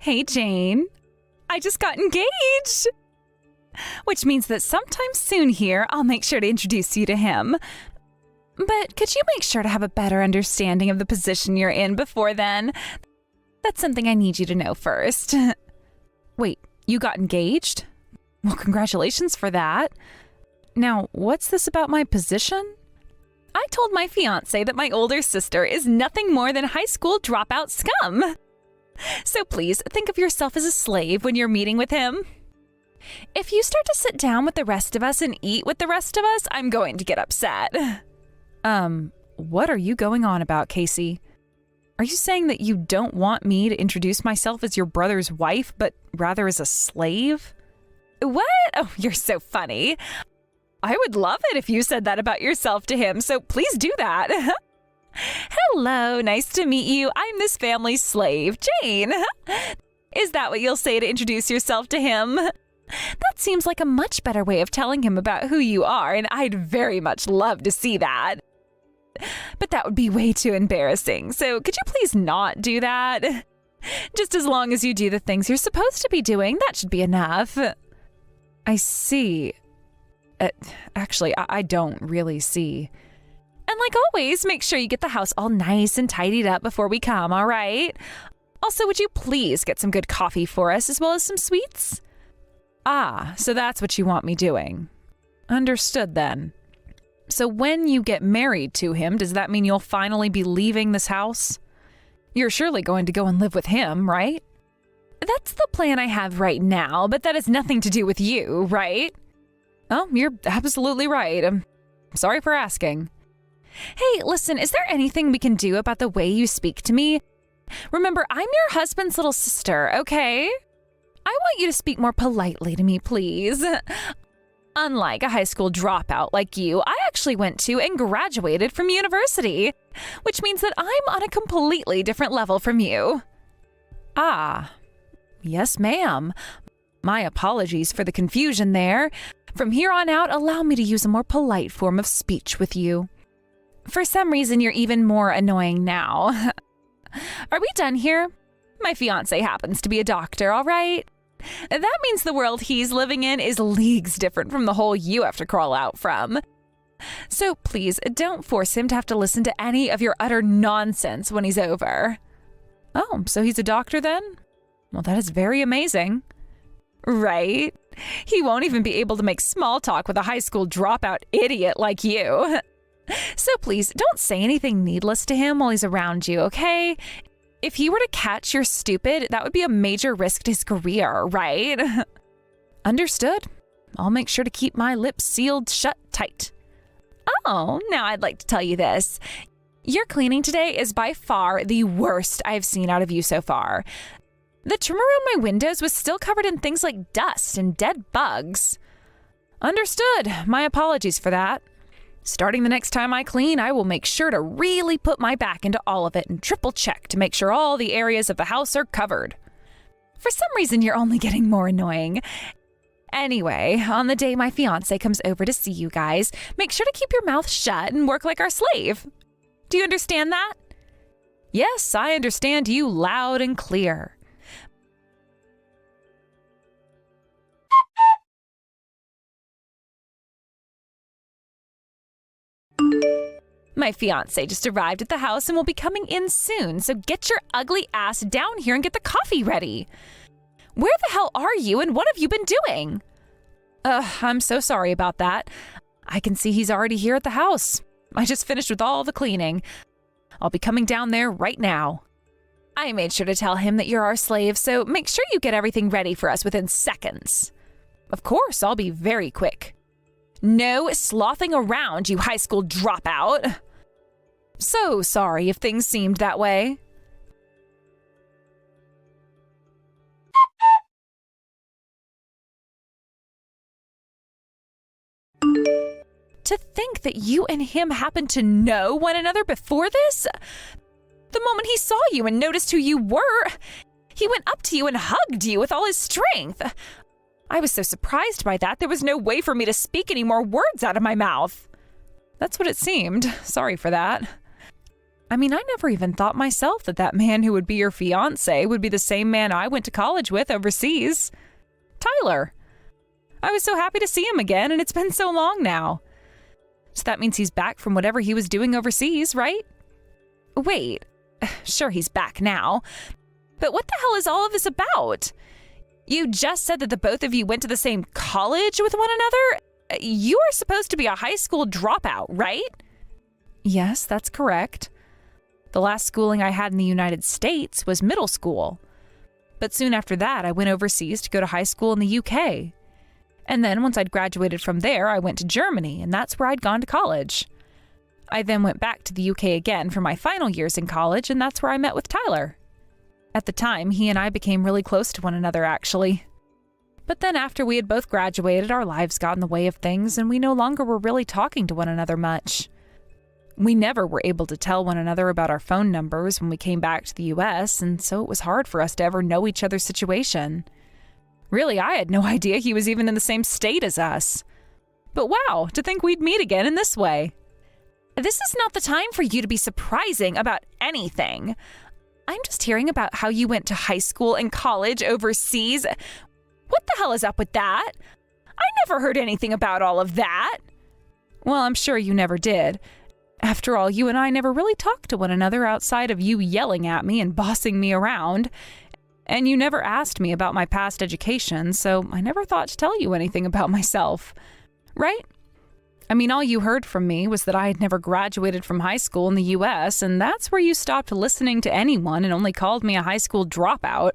Hey, Jane. I just got engaged! Which means that sometime soon here, I'll make sure to introduce you to him. But could you make sure to have a better understanding of the position you're in before then? That's something I need you to know first. Wait, you got engaged? Well, congratulations for that. Now, what's this about my position? I told my fiancé that my older sister is nothing more than high school dropout scum. So please, think of yourself as a slave when you're meeting with him. If you start to sit down with the rest of us and eat with the rest of us, I'm going to get upset. What are you going on about, Kasey? Are you saying that you don't want me to introduce myself as your brother's wife, but rather as a slave? What? Oh, you're so funny. I would love it if you said that about yourself to him, so please do that. Hello, nice to meet you. I'm this family's slave, Jane. Is that what you'll say to introduce yourself to him? That seems like a much better way of telling him about who you are, and I'd very much love to see that. But that would be way too embarrassing, so could you please not do that? Just as long as you do the things you're supposed to be doing, that should be enough. I see. Actually, I don't really see. And like always, make sure you get the house all nice and tidied up before we come, all right? Also, would you please get some good coffee for us as well as some sweets? Ah, so that's what you want me doing. Understood then. So when you get married to him, does that mean you'll finally be leaving this house? You're surely going to go and live with him, right? That's the plan I have right now, but that has nothing to do with you, right? Oh, you're absolutely right. I'm sorry for asking. Hey, listen, is there anything we can do about the way you speak to me? Remember, I'm your husband's little sister, okay? I want you to speak more politely to me, please. Unlike a high school dropout like you, I actually went to and graduated from university, which means that I'm on a completely different level from you. Ah, yes, ma'am. My apologies for the confusion there. From here on out, allow me to use a more polite form of speech with you. For some reason, you're even more annoying now. Are we done here? My fiancé happens to be a doctor, all right? That means the world he's living in is leagues different from the hole you have to crawl out from. So please, don't force him to have to listen to any of your utter nonsense when he's over. Oh, so he's a doctor then? Well, that is very amazing. Right? He won't even be able to make small talk with a high school dropout idiot like you. So please, don't say anything needless to him while he's around you, okay? If he were to catch you're stupid, that would be a major risk to his career, right? Understood. I'll make sure to keep my lips sealed shut tight. Oh, now I'd like to tell you this. Your cleaning today is by far the worst I've seen out of you so far. The trim around my windows was still covered in things like dust and dead bugs. Understood. My apologies for that. Starting the next time I clean, I will make sure to really put my back into all of it and triple check to make sure all the areas of the house are covered. For some reason, you're only getting more annoying. Anyway, on the day my fiancé comes over to see you guys, make sure to keep your mouth shut and work like our slave. Do you understand that? Yes, I understand you loud and clear. My fiancé just arrived at the house and will be coming in soon, so get your ugly ass down here and get the coffee ready. Where the hell are you and what have you been doing? I'm so sorry about that. I can see he's already here at the house. I just finished with all the cleaning. I'll be coming down there right now. I made sure to tell him that you're our slave, so make sure you get everything ready for us within seconds. Of course, I'll be very quick. No slothing around, you high school dropout. So sorry if things seemed that way. To think that you and him happened to know one another before this? The moment he saw you and noticed who you were, he went up to you and hugged you with all his strength. I was so surprised by that, there was no way for me to speak any more words out of my mouth. That's what it seemed. Sorry for that. I mean, I never even thought myself that that man who would be your fiancé would be the same man I went to college with overseas. Tyler. I was so happy to see him again, and it's been so long now. So that means he's back from whatever he was doing overseas, right? Wait, sure he's back now, but what the hell is all of this about? You just said that the both of you went to the same college with one another? You are supposed to be a high school dropout, right? Yes, that's correct. The last schooling I had in the United States was middle school. But soon after that, I went overseas to go to high school in the UK. And then once I'd graduated from there, I went to Germany, and that's where I'd gone to college. I then went back to the UK again for my final years in college, and that's where I met with Tyler. At the time, he and I became really close to one another, actually. But then after we had both graduated, our lives got in the way of things, and we no longer were really talking to one another much. We never were able to tell one another about our phone numbers when we came back to the US, and so it was hard for us to ever know each other's situation. Really, I had no idea he was even in the same state as us. But wow, to think we'd meet again in this way. This is not the time for you to be surprising about anything. I'm just hearing about how you went to high school and college overseas. What the hell is up with that? I never heard anything about all of that. Well, I'm sure you never did. After all, you and I never really talked to one another outside of you yelling at me and bossing me around. And you never asked me about my past education, so I never thought to tell you anything about myself. Right? I mean, all you heard from me was that I had never graduated from high school in the US, and that's where you stopped listening to anyone and only called me a high school dropout.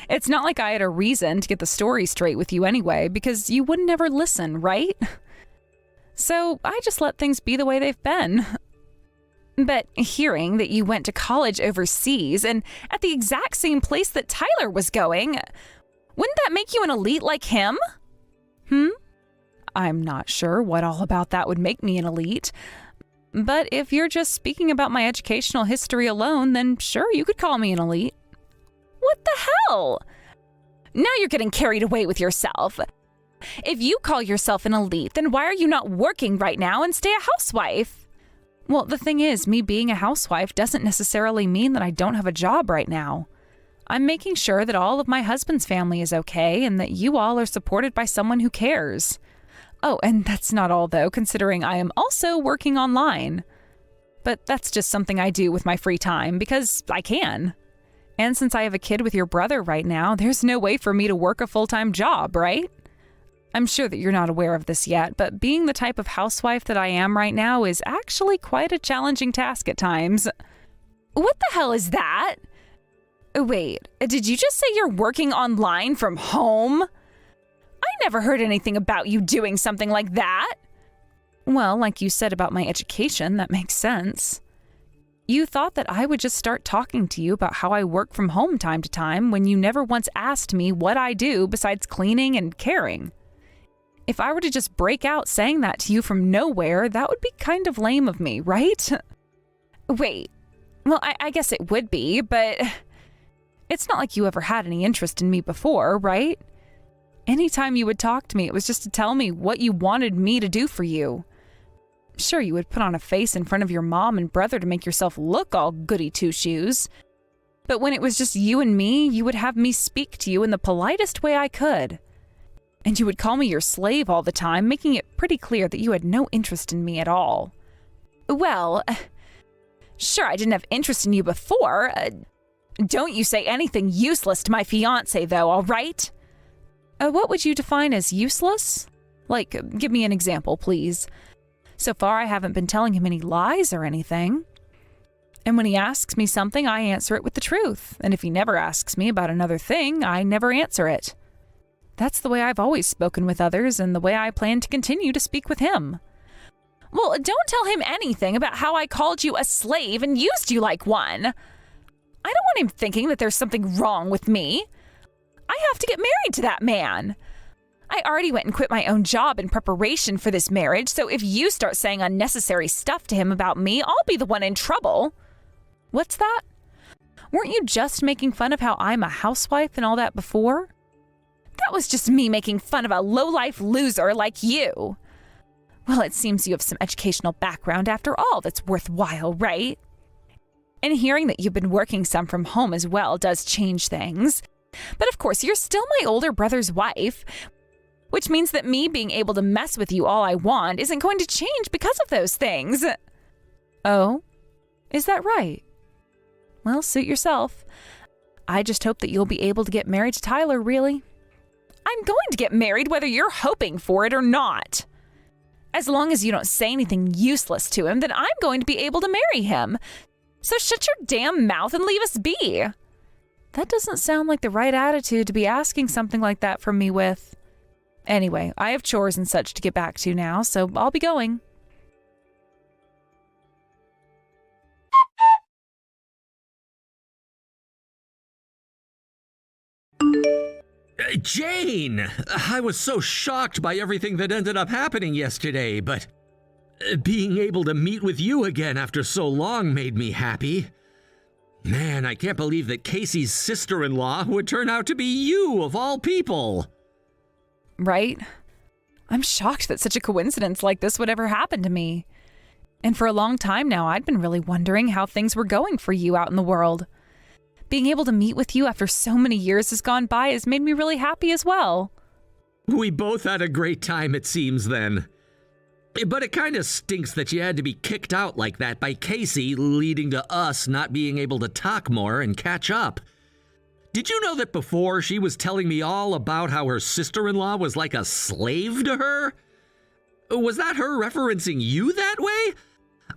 It's not like I had a reason to get the story straight with you anyway, because you would never listen, right? So I just let things be the way they've been. But hearing that you went to college overseas and at the exact same place that Tyler was going, wouldn't that make you an elite like him? I'm not sure what all about that would make me an elite. But if you're just speaking about my educational history alone, then sure, you could call me an elite. What the hell? Now you're getting carried away with yourself. If you call yourself an elite, then why are you not working right now and stay a housewife? Well, the thing is, me being a housewife doesn't necessarily mean that I don't have a job right now. I'm making sure that all of my husband's family is okay and that you all are supported by someone who cares. Oh, and that's not all though, considering I am also working online. But that's just something I do with my free time because I can. And since I have a kid with your brother right now, there's no way for me to work a full-time job, right? I'm sure that you're not aware of this yet, but being the type of housewife that I am right now is actually quite a challenging task at times. What the hell is that? Wait, did you just say you're working online from home? I never heard anything about you doing something like that. Well, like you said about my education, that makes sense. You thought that I would just start talking to you about how I work from home time to time when you never once asked me what I do besides cleaning and caring. If I were to just break out saying that to you from nowhere, that would be kind of lame of me, right? Wait, well, I guess it would be, but it's not like you ever had any interest in me before, right? Anytime you would talk to me, it was just to tell me what you wanted me to do for you. Sure, you would put on a face in front of your mom and brother to make yourself look all goody two-shoes. But when it was just you and me, you would have me speak to you in the politest way I could. And you would call me your slave all the time, making it pretty clear that you had no interest in me at all. Well, sure, I didn't have interest in you before. Don't you say anything useless to my fiancé, though, all right? What would you define as useless? Like, give me an example, please. So far, I haven't been telling him any lies or anything. And when he asks me something, I answer it with the truth. And if he never asks me about another thing, I never answer it. That's the way I've always spoken with others and the way I plan to continue to speak with him. Well, don't tell him anything about how I called you a slave and used you like one. I don't want him thinking that there's something wrong with me. I have to get married to that man. I already went and quit my own job in preparation for this marriage, so if you start saying unnecessary stuff to him about me, I'll be the one in trouble. What's that? Weren't you just making fun of how I'm a housewife and all that before? That was just me making fun of a low-life loser like you. Well, it seems you have some educational background after all that's worthwhile, right? And hearing that you've been working some from home as well does change things. But of course, you're still my older brother's wife, which means that me being able to mess with you all I want isn't going to change because of those things. Oh, is that right? Well, suit yourself. I just hope that you'll be able to get married to Tyler, really. I'm going to get married whether you're hoping for it or not. As long as you don't say anything useless to him, then I'm going to be able to marry him. So shut your damn mouth and leave us be. That doesn't sound like the right attitude to be asking something like that from me with. Anyway, I have chores and such to get back to now, so I'll be going. Jane! I was so shocked by everything that ended up happening yesterday, but being able to meet with you again after so long made me happy. Man, I can't believe that Kasey's sister-in-law would turn out to be you, of all people. Right? I'm shocked that such a coincidence like this would ever happen to me. And for a long time now, I'd been really wondering how things were going for you out in the world. Being able to meet with you after so many years has gone by has made me really happy as well. We both had a great time, it seems, then. But it kind of stinks that you had to be kicked out like that by Kasey, leading to us not being able to talk more and catch up. Did you know that before she was telling me all about how her sister-in-law was like a slave to her? Was that her referencing you that way?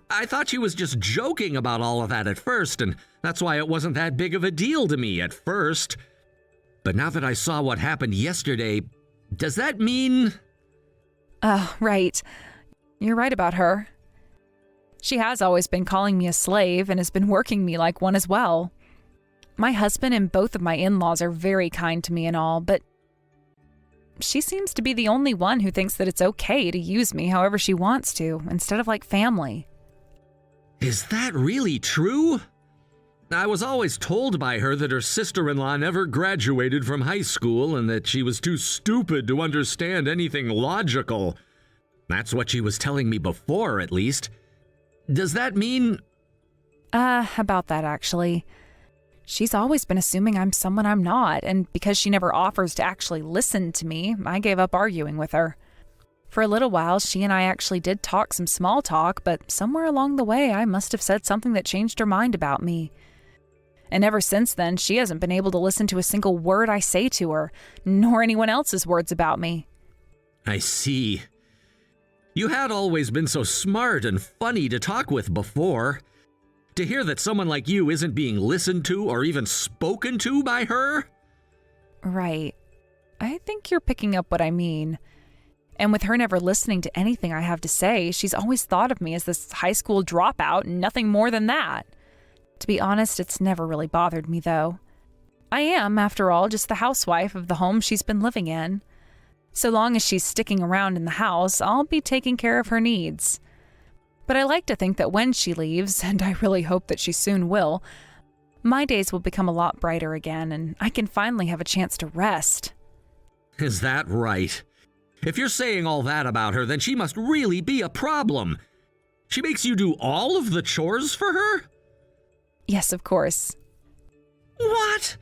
I thought she was just joking about all of that at first, and that's why it wasn't that big of a deal to me at first. But now that I saw what happened yesterday, does that mean... Right. You're right about her. She has always been calling me a slave and has been working me like one as well. My husband and both of my in-laws are very kind to me and all, but she seems to be the only one who thinks that it's okay to use me however she wants to, instead of like family. Is that really true? I was always told by her that her sister-in-law never graduated from high school and that she was too stupid to understand anything logical. That's what she was telling me before, at least. Does that mean... About that, actually. She's always been assuming I'm someone I'm not, and because she never offers to actually listen to me, I gave up arguing with her. For a little while, she and I actually did talk some small talk, but somewhere along the way, I must have said something that changed her mind about me. And ever since then, she hasn't been able to listen to a single word I say to her, nor anyone else's words about me. I see. You had always been so smart and funny to talk with before. To hear that someone like you isn't being listened to or even spoken to by her? Right. I think you're picking up what I mean. And with her never listening to anything I have to say, she's always thought of me as this high school dropout and nothing more than that. To be honest, it's never really bothered me, though. I am, after all, just the housewife of the home she's been living in. So long as she's sticking around in the house, I'll be taking care of her needs. But I like to think that when she leaves, and I really hope that she soon will, my days will become a lot brighter again, and I can finally have a chance to rest. Is that right? If you're saying all that about her, then she must really be a problem. She makes you do all of the chores for her? Yes, of course. What?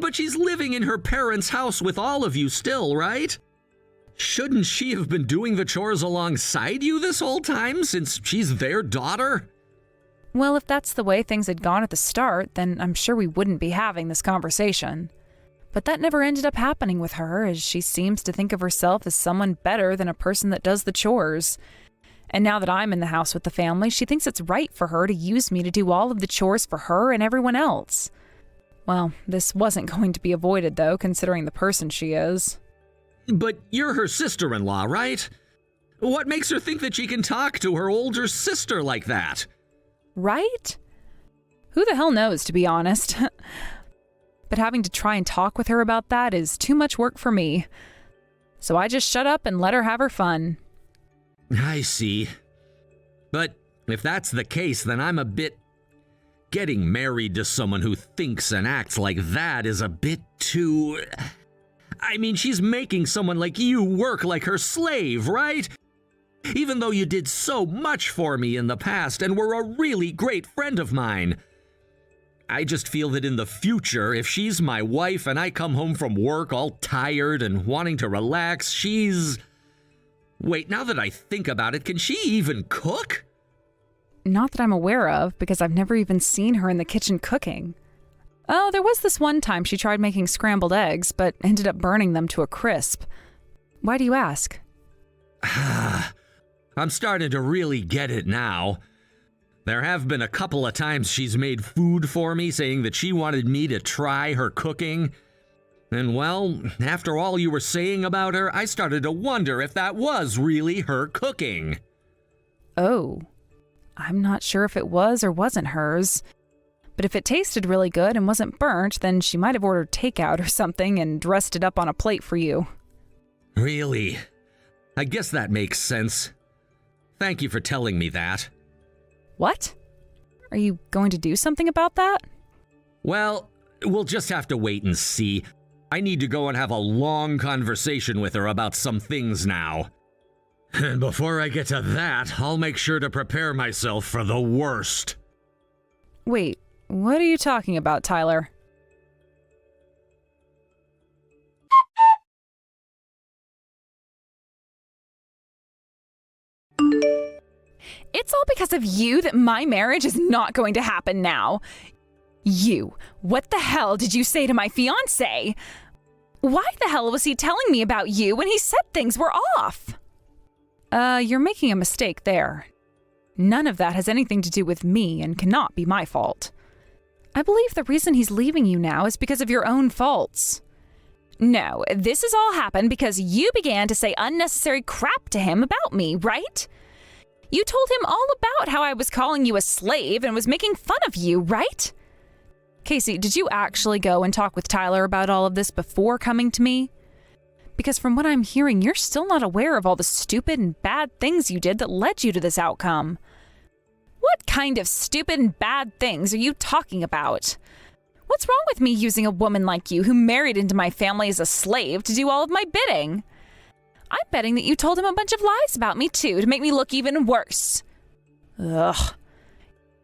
But she's living in her parents' house with all of you still, right? Shouldn't she have been doing the chores alongside you this whole time, since she's their daughter? Well, if that's the way things had gone at the start, then I'm sure we wouldn't be having this conversation. But that never ended up happening with her, as she seems to think of herself as someone better than a person that does the chores. And now that I'm in the house with the family, she thinks it's right for her to use me to do all of the chores for her and everyone else. Well, this wasn't going to be avoided, though, considering the person she is. But you're her sister-in-law, right? What makes her think that she can talk to her older sister like that? Right? Who the hell knows, to be honest. But having to try and talk with her about that is too much work for me. So I just shut up and let her have her fun. I see. But if that's the case, then I'm a bit... Getting married to someone who thinks and acts like that is a bit too... I mean, she's making someone like you work like her slave, right? Even though you did so much for me in the past and were a really great friend of mine. I just feel that in the future, if she's my wife and I come home from work all tired and wanting to relax, Wait, now that I think about it, can she even cook? Not that I'm aware of, because I've never even seen her in the kitchen cooking. Oh, there was this one time she tried making scrambled eggs, but ended up burning them to a crisp. Why do you ask? I'm starting to really get it now. There have been a couple of times she's made food for me, saying that she wanted me to try her cooking. And well, after all you were saying about her, I started to wonder if that was really her cooking. Oh, I'm not sure if it was or wasn't hers. But if it tasted really good and wasn't burnt, then she might have ordered takeout or something and dressed it up on a plate for you. Really? I guess that makes sense. Thank you for telling me that. What? Are you going to do something about that? Well, we'll just have to wait and see. I need to go and have a long conversation with her about some things now. And before I get to that, I'll make sure to prepare myself for the worst. Wait, what are you talking about, Tyler? It's all because of you that my marriage is not going to happen now. You, what the hell did you say to my fiancé? Why the hell was he telling me about you when he said things were off? You're making a mistake there. None of that has anything to do with me and cannot be my fault. I believe the reason he's leaving you now is because of your own faults. No, this has all happened because you began to say unnecessary crap to him about me, right? You told him all about how I was calling you a slave and was making fun of you, right? Kasey, did you actually go and talk with Tyler about all of this before coming to me? Because from what I'm hearing, you're still not aware of all the stupid and bad things you did that led you to this outcome. What kind of stupid and bad things are you talking about? What's wrong with me using a woman like you who married into my family as a slave to do all of my bidding? I'm betting that you told him a bunch of lies about me too to make me look even worse. Ugh.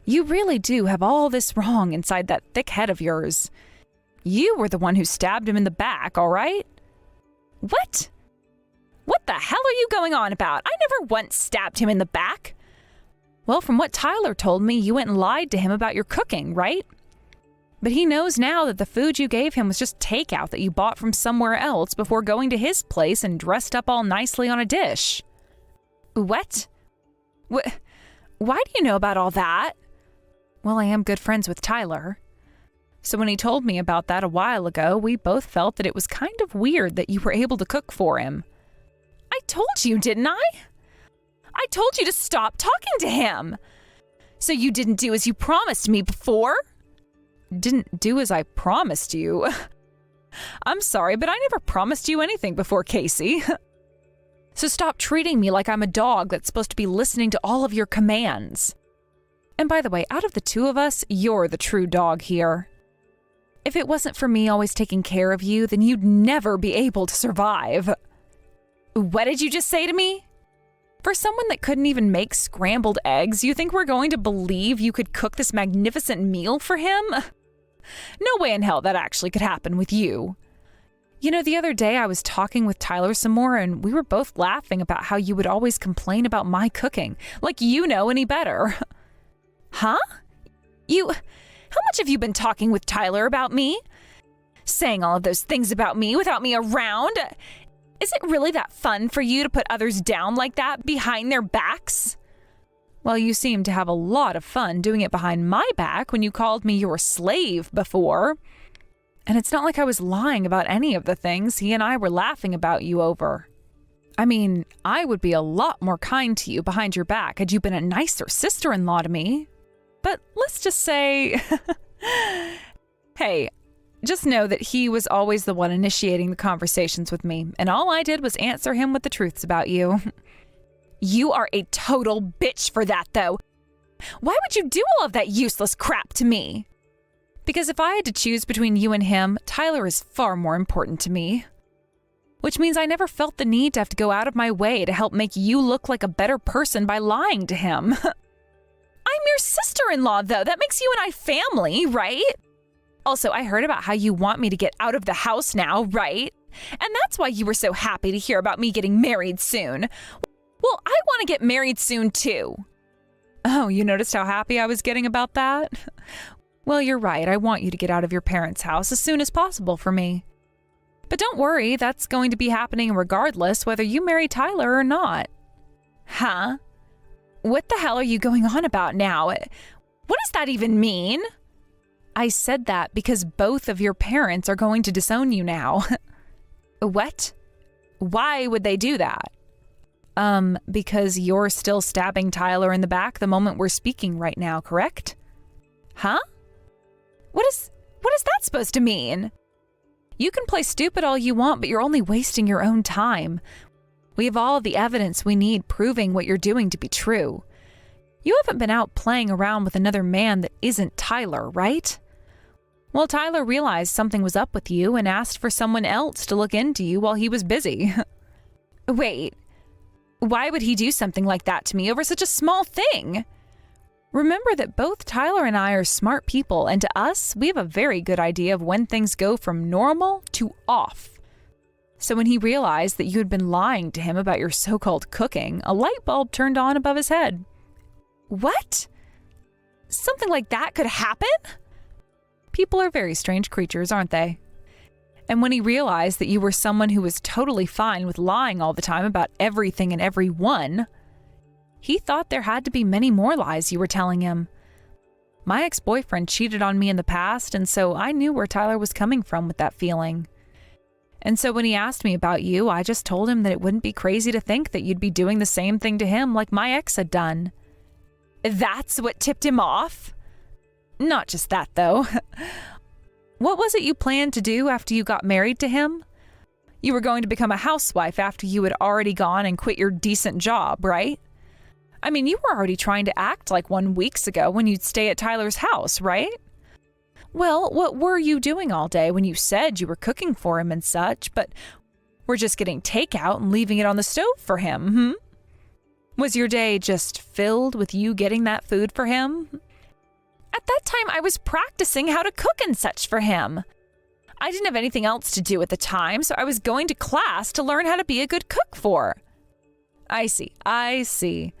You really do have all this wrong inside that thick head of yours. You were the one who stabbed him in the back, all right? What? What the hell are you going on about? I never once stabbed him in the back. Well, from what Tyler told me, you went and lied to him about your cooking, right? But he knows now that the food you gave him was just takeout that you bought from somewhere else before going to his place and dressed up all nicely on a dish. What? Why do you know about all that? Well, I am good friends with Tyler. So when he told me about that a while ago, we both felt that it was kind of weird that you were able to cook for him. I told you, didn't I? I told you to stop talking to him. So you didn't do as you promised me before? Didn't do as I promised you? I'm sorry, but I never promised you anything before, Kasey. So stop treating me like I'm a dog that's supposed to be listening to all of your commands. And by the way, out of the two of us, you're the true dog here. If it wasn't for me always taking care of you, then you'd never be able to survive. What did you just say to me? For someone that couldn't even make scrambled eggs, you think we're going to believe you could cook this magnificent meal for him? No way in hell that actually could happen with you. You know, the other day I was talking with Tyler some more and we were both laughing about how you would always complain about my cooking, like you know any better. Huh? How much have you been talking with Tyler about me? Saying all of those things about me without me around? Is it really that fun for you to put others down like that behind their backs? Well, you seem to have a lot of fun doing it behind my back when you called me your slave before. And it's not like I was lying about any of the things he and I were laughing about you over. I mean, I would be a lot more kind to you behind your back had you been a nicer sister-in-law to me. But let's just say, hey, just know that he was always the one initiating the conversations with me, and all I did was answer him with the truths about you. You are a total bitch for that, though. Why would you do all of that useless crap to me? Because if I had to choose between you and him, Tyler is far more important to me. which means I never felt the need to have to go out of my way to help make you look like a better person by lying to him. I'm your sister-in-law, though. That makes you and I family, right? Also, I heard about how you want me to get out of the house now, right? And that's why you were so happy to hear about me getting married soon. Well, I want to get married soon, too. Oh, you noticed how happy I was getting about that? Well, you're right. I want you to get out of your parents' house as soon as possible for me. But don't worry, that's going to be happening regardless whether you marry Tyler or not. Huh? What the hell are you going on about now? What does that even mean? I said that because both of your parents are going to disown you now. What? Why would they do that? Because you're still stabbing Tyler in the back the moment we're speaking right now, correct? Huh? What is that supposed to mean? You can play stupid all you want, but you're only wasting your own time. We have all the evidence we need proving what you're doing to be true. You haven't been out playing around with another man that isn't Tyler, right? Well, Tyler realized something was up with you and asked for someone else to look into you while he was busy. Wait, why would he do something like that to me over such a small thing? Remember that both Tyler and I are smart people, and to us, we have a very good idea of when things go from normal to off. So when he realized that you had been lying to him about your so-called cooking, a light bulb turned on above his head. What? Something like that could happen? People are very strange creatures, aren't they? And when he realized that you were someone who was totally fine with lying all the time about everything and everyone, he thought there had to be many more lies you were telling him. My ex-boyfriend cheated on me in the past, and so I knew where Tyler was coming from with that feeling. And so when he asked me about you, I just told him that it wouldn't be crazy to think that you'd be doing the same thing to him like my ex had done. That's what tipped him off? Not just that, though. What was it you planned to do after you got married to him? You were going to become a housewife after you had already gone and quit your decent job, right? I mean, you were already trying to act like one weeks ago when you'd stay at Tyler's house, right? Well, what were you doing all day when you said you were cooking for him and such, but were just getting takeout and leaving it on the stove for him, Was your day just filled with you getting that food for him? At that time, I was practicing how to cook and such for him. I didn't have anything else to do at the time, so I was going to class to learn how to be a good cook for. I see.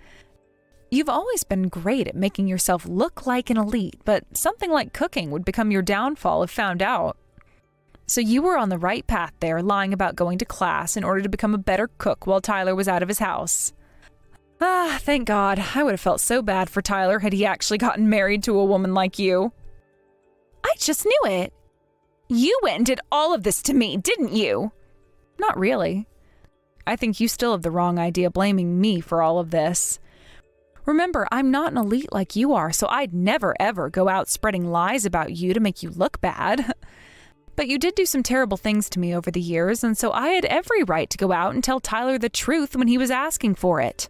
You've always been great at making yourself look like an elite, but something like cooking would become your downfall if found out. So you were on the right path there, lying about going to class in order to become a better cook while Tyler was out of his house. Ah, thank God. I would have felt so bad for Tyler had he actually gotten married to a woman like you. I just knew it. You went and did all of this to me, didn't you? Not really. I think you still have the wrong idea blaming me for all of this. Remember, I'm not an elite like you are, so I'd never ever go out spreading lies about you to make you look bad. But you did do some terrible things to me over the years, and so I had every right to go out and tell Tyler the truth when he was asking for it.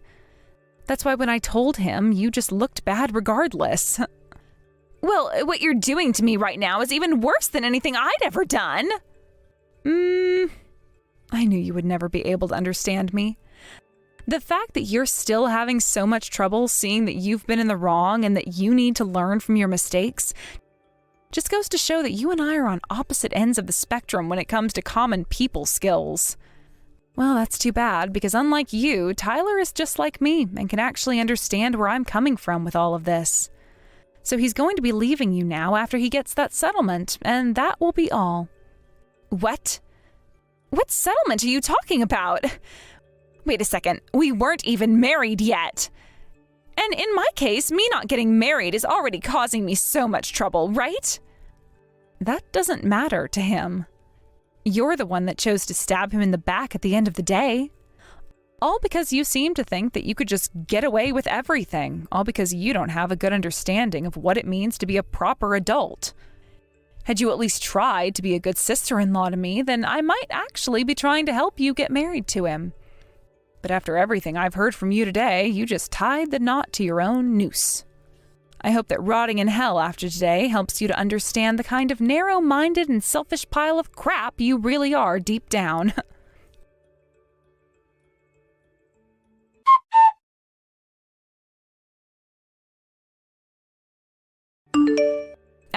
That's why when I told him, you just looked bad regardless. Well, what you're doing to me right now is even worse than anything I'd ever done. I knew you would never be able to understand me. The fact that you're still having so much trouble seeing that you've been in the wrong and that you need to learn from your mistakes just goes to show that you and I are on opposite ends of the spectrum when it comes to common people skills. Well, that's too bad, because unlike you, Tyler is just like me and can actually understand where I'm coming from with all of this. So he's going to be leaving you now after he gets that settlement, and that will be all. What? What settlement are you talking about? Wait a second, we weren't even married yet. And in my case, me not getting married is already causing me so much trouble, right? That doesn't matter to him. You're the one that chose to stab him in the back at the end of the day. All because you seem to think that you could just get away with everything. All because you don't have a good understanding of what it means to be a proper adult. Had you at least tried to be a good sister-in-law to me, then I might actually be trying to help you get married to him. But after everything I've heard from you today, you just tied the knot to your own noose. I hope that rotting in hell after today helps you to understand the kind of narrow-minded and selfish pile of crap you really are deep down.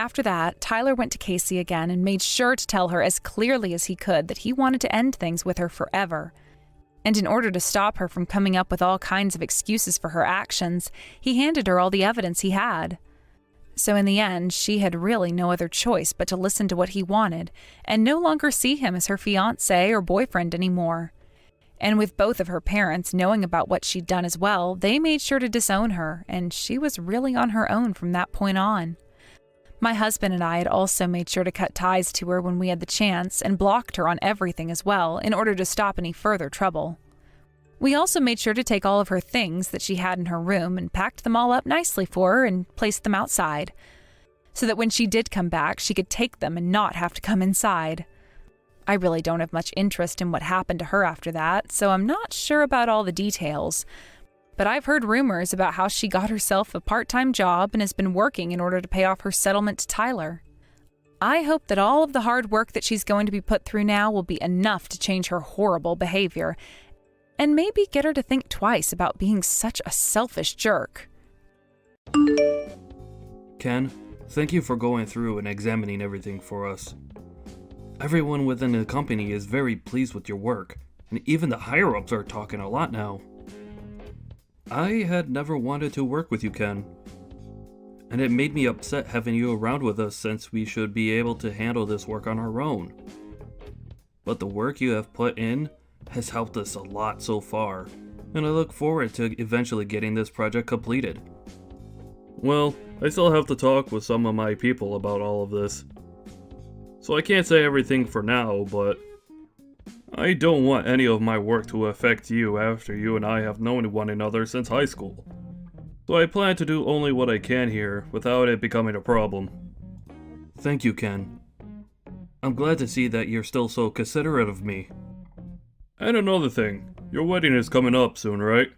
After that, Tyler went to Kasey again and made sure to tell her as clearly as he could that he wanted to end things with her forever. And in order to stop her from coming up with all kinds of excuses for her actions, he handed her all the evidence he had. So in the end, she had really no other choice but to listen to what he wanted and no longer see him as her fiancé or boyfriend anymore. And with both of her parents knowing about what she'd done as well, they made sure to disown her, and she was really on her own from that point on. My husband and I had also made sure to cut ties to her when we had the chance and blocked her on everything as well in order to stop any further trouble. We also made sure to take all of her things that she had in her room and packed them all up nicely for her and placed them outside, so that when she did come back, she could take them and not have to come inside. I really don't have much interest in what happened to her after that, so I'm not sure about all the details. But I've heard rumors about how she got herself a part-time job and has been working in order to pay off her settlement to Tyler. I hope that all of the hard work that she's going to be put through now will be enough to change her horrible behavior and maybe get her to think twice about being such a selfish jerk. Ken, thank you for going through and examining everything for us. Everyone within the company is very pleased with your work, and even the higher-ups are talking a lot now. I had never wanted to work with you, Ken, and it made me upset having you around with us since we should be able to handle this work on our own. But the work you have put in has helped us a lot so far, and I look forward to eventually getting this project completed. Well, I still have to talk with some of my people about all of this, so I can't say everything for now, but I don't want any of my work to affect you after you and I have known one another since high school. So I plan to do only what I can here without it becoming a problem. Thank you, Ken. I'm glad to see that you're still so considerate of me. And another thing, your wedding is coming up soon, right?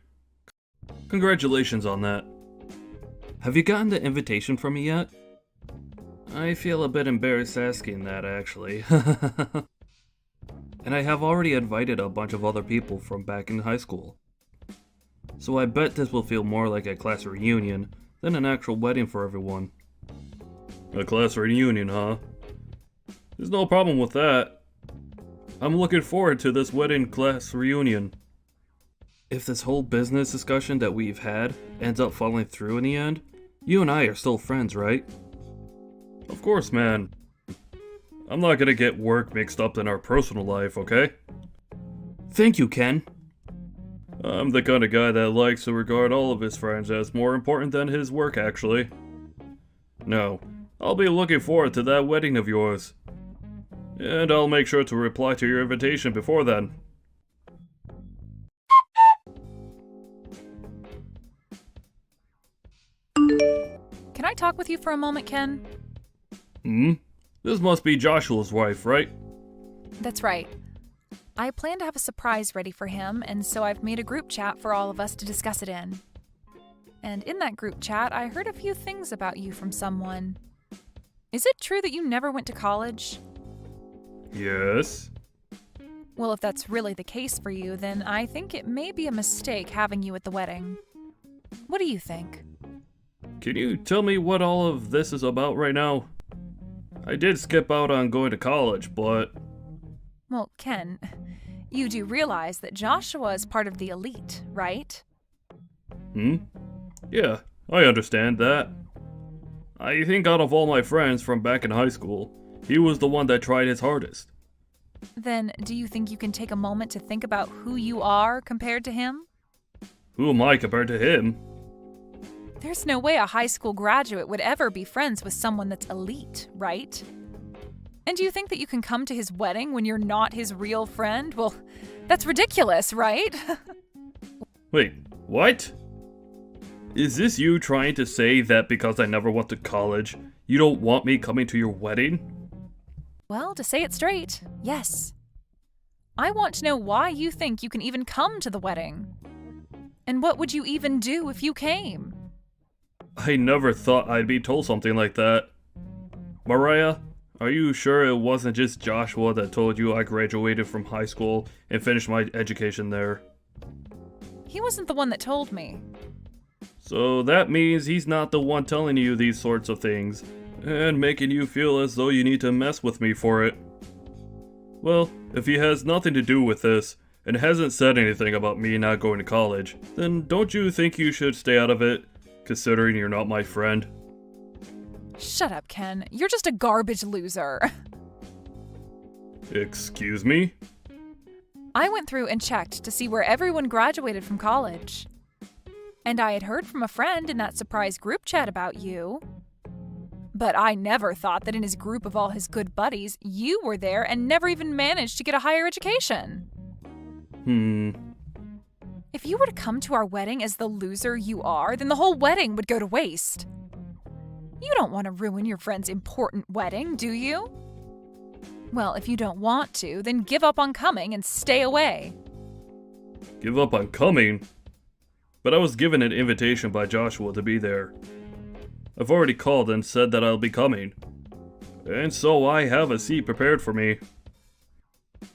Congratulations on that. Have you gotten the invitation from me yet? I feel a bit embarrassed asking that, actually. And I have already invited a bunch of other people from back in high school. So I bet this will feel more like a class reunion than an actual wedding for everyone. A class reunion, huh? There's no problem with that. I'm looking forward to this wedding class reunion. If this whole business discussion that we've had ends up falling through in the end, you and I are still friends, right? Of course, man. I'm not gonna get work mixed up in our personal life, okay? Thank you, Ken. I'm the kind of guy that likes to regard all of his friends as more important than his work, actually. No, I'll be looking forward to that wedding of yours. And I'll make sure to reply to your invitation before then. Can I talk with you for a moment, Ken? This must be Joshua's wife, right? That's right. I plan to have a surprise ready for him, and so I've made a group chat for all of us to discuss it in. And in that group chat, I heard a few things about you from someone. Is it true that you never went to college? Yes. Well, if that's really the case for you, then I think it may be a mistake having you at the wedding. What do you think? Can you tell me what all of this is about right now? I did skip out on going to college, but... Well, Ken, you do realize that Joshua is part of the elite, right? Yeah, I understand that. I think out of all my friends from back in high school, he was the one that tried his hardest. Then, do you think you can take a moment to think about who you are compared to him? Who am I compared to him? There's no way a high school graduate would ever be friends with someone that's elite, right? And do you think that you can come to his wedding when you're not his real friend? Well, that's ridiculous, right? Wait, what? Is this you trying to say that because I never went to college, you don't want me coming to your wedding? Well, to say it straight, yes. I want to know why you think you can even come to the wedding. And what would you even do if you came? I never thought I'd be told something like that. Mariah, are you sure it wasn't just Joshua that told you I graduated from high school and finished my education there? He wasn't the one that told me. So that means he's not the one telling you these sorts of things, and making you feel as though you need to mess with me for it. Well, if he has nothing to do with this, and hasn't said anything about me not going to college, then don't you think you should stay out of it, considering you're not my friend? Shut up, Ken. You're just a garbage loser. Excuse me? I went through and checked to see where everyone graduated from college. And I had heard from a friend in that surprise group chat about you. But I never thought that in his group of all his good buddies, you were there and never even managed to get a higher education. If you were to come to our wedding as the loser you are, then the whole wedding would go to waste. You don't want to ruin your friend's important wedding, do you? Well, if you don't want to, then give up on coming and stay away. Give up on coming? But I was given an invitation by Joshua to be there. I've already called and said that I'll be coming. And so I have a seat prepared for me.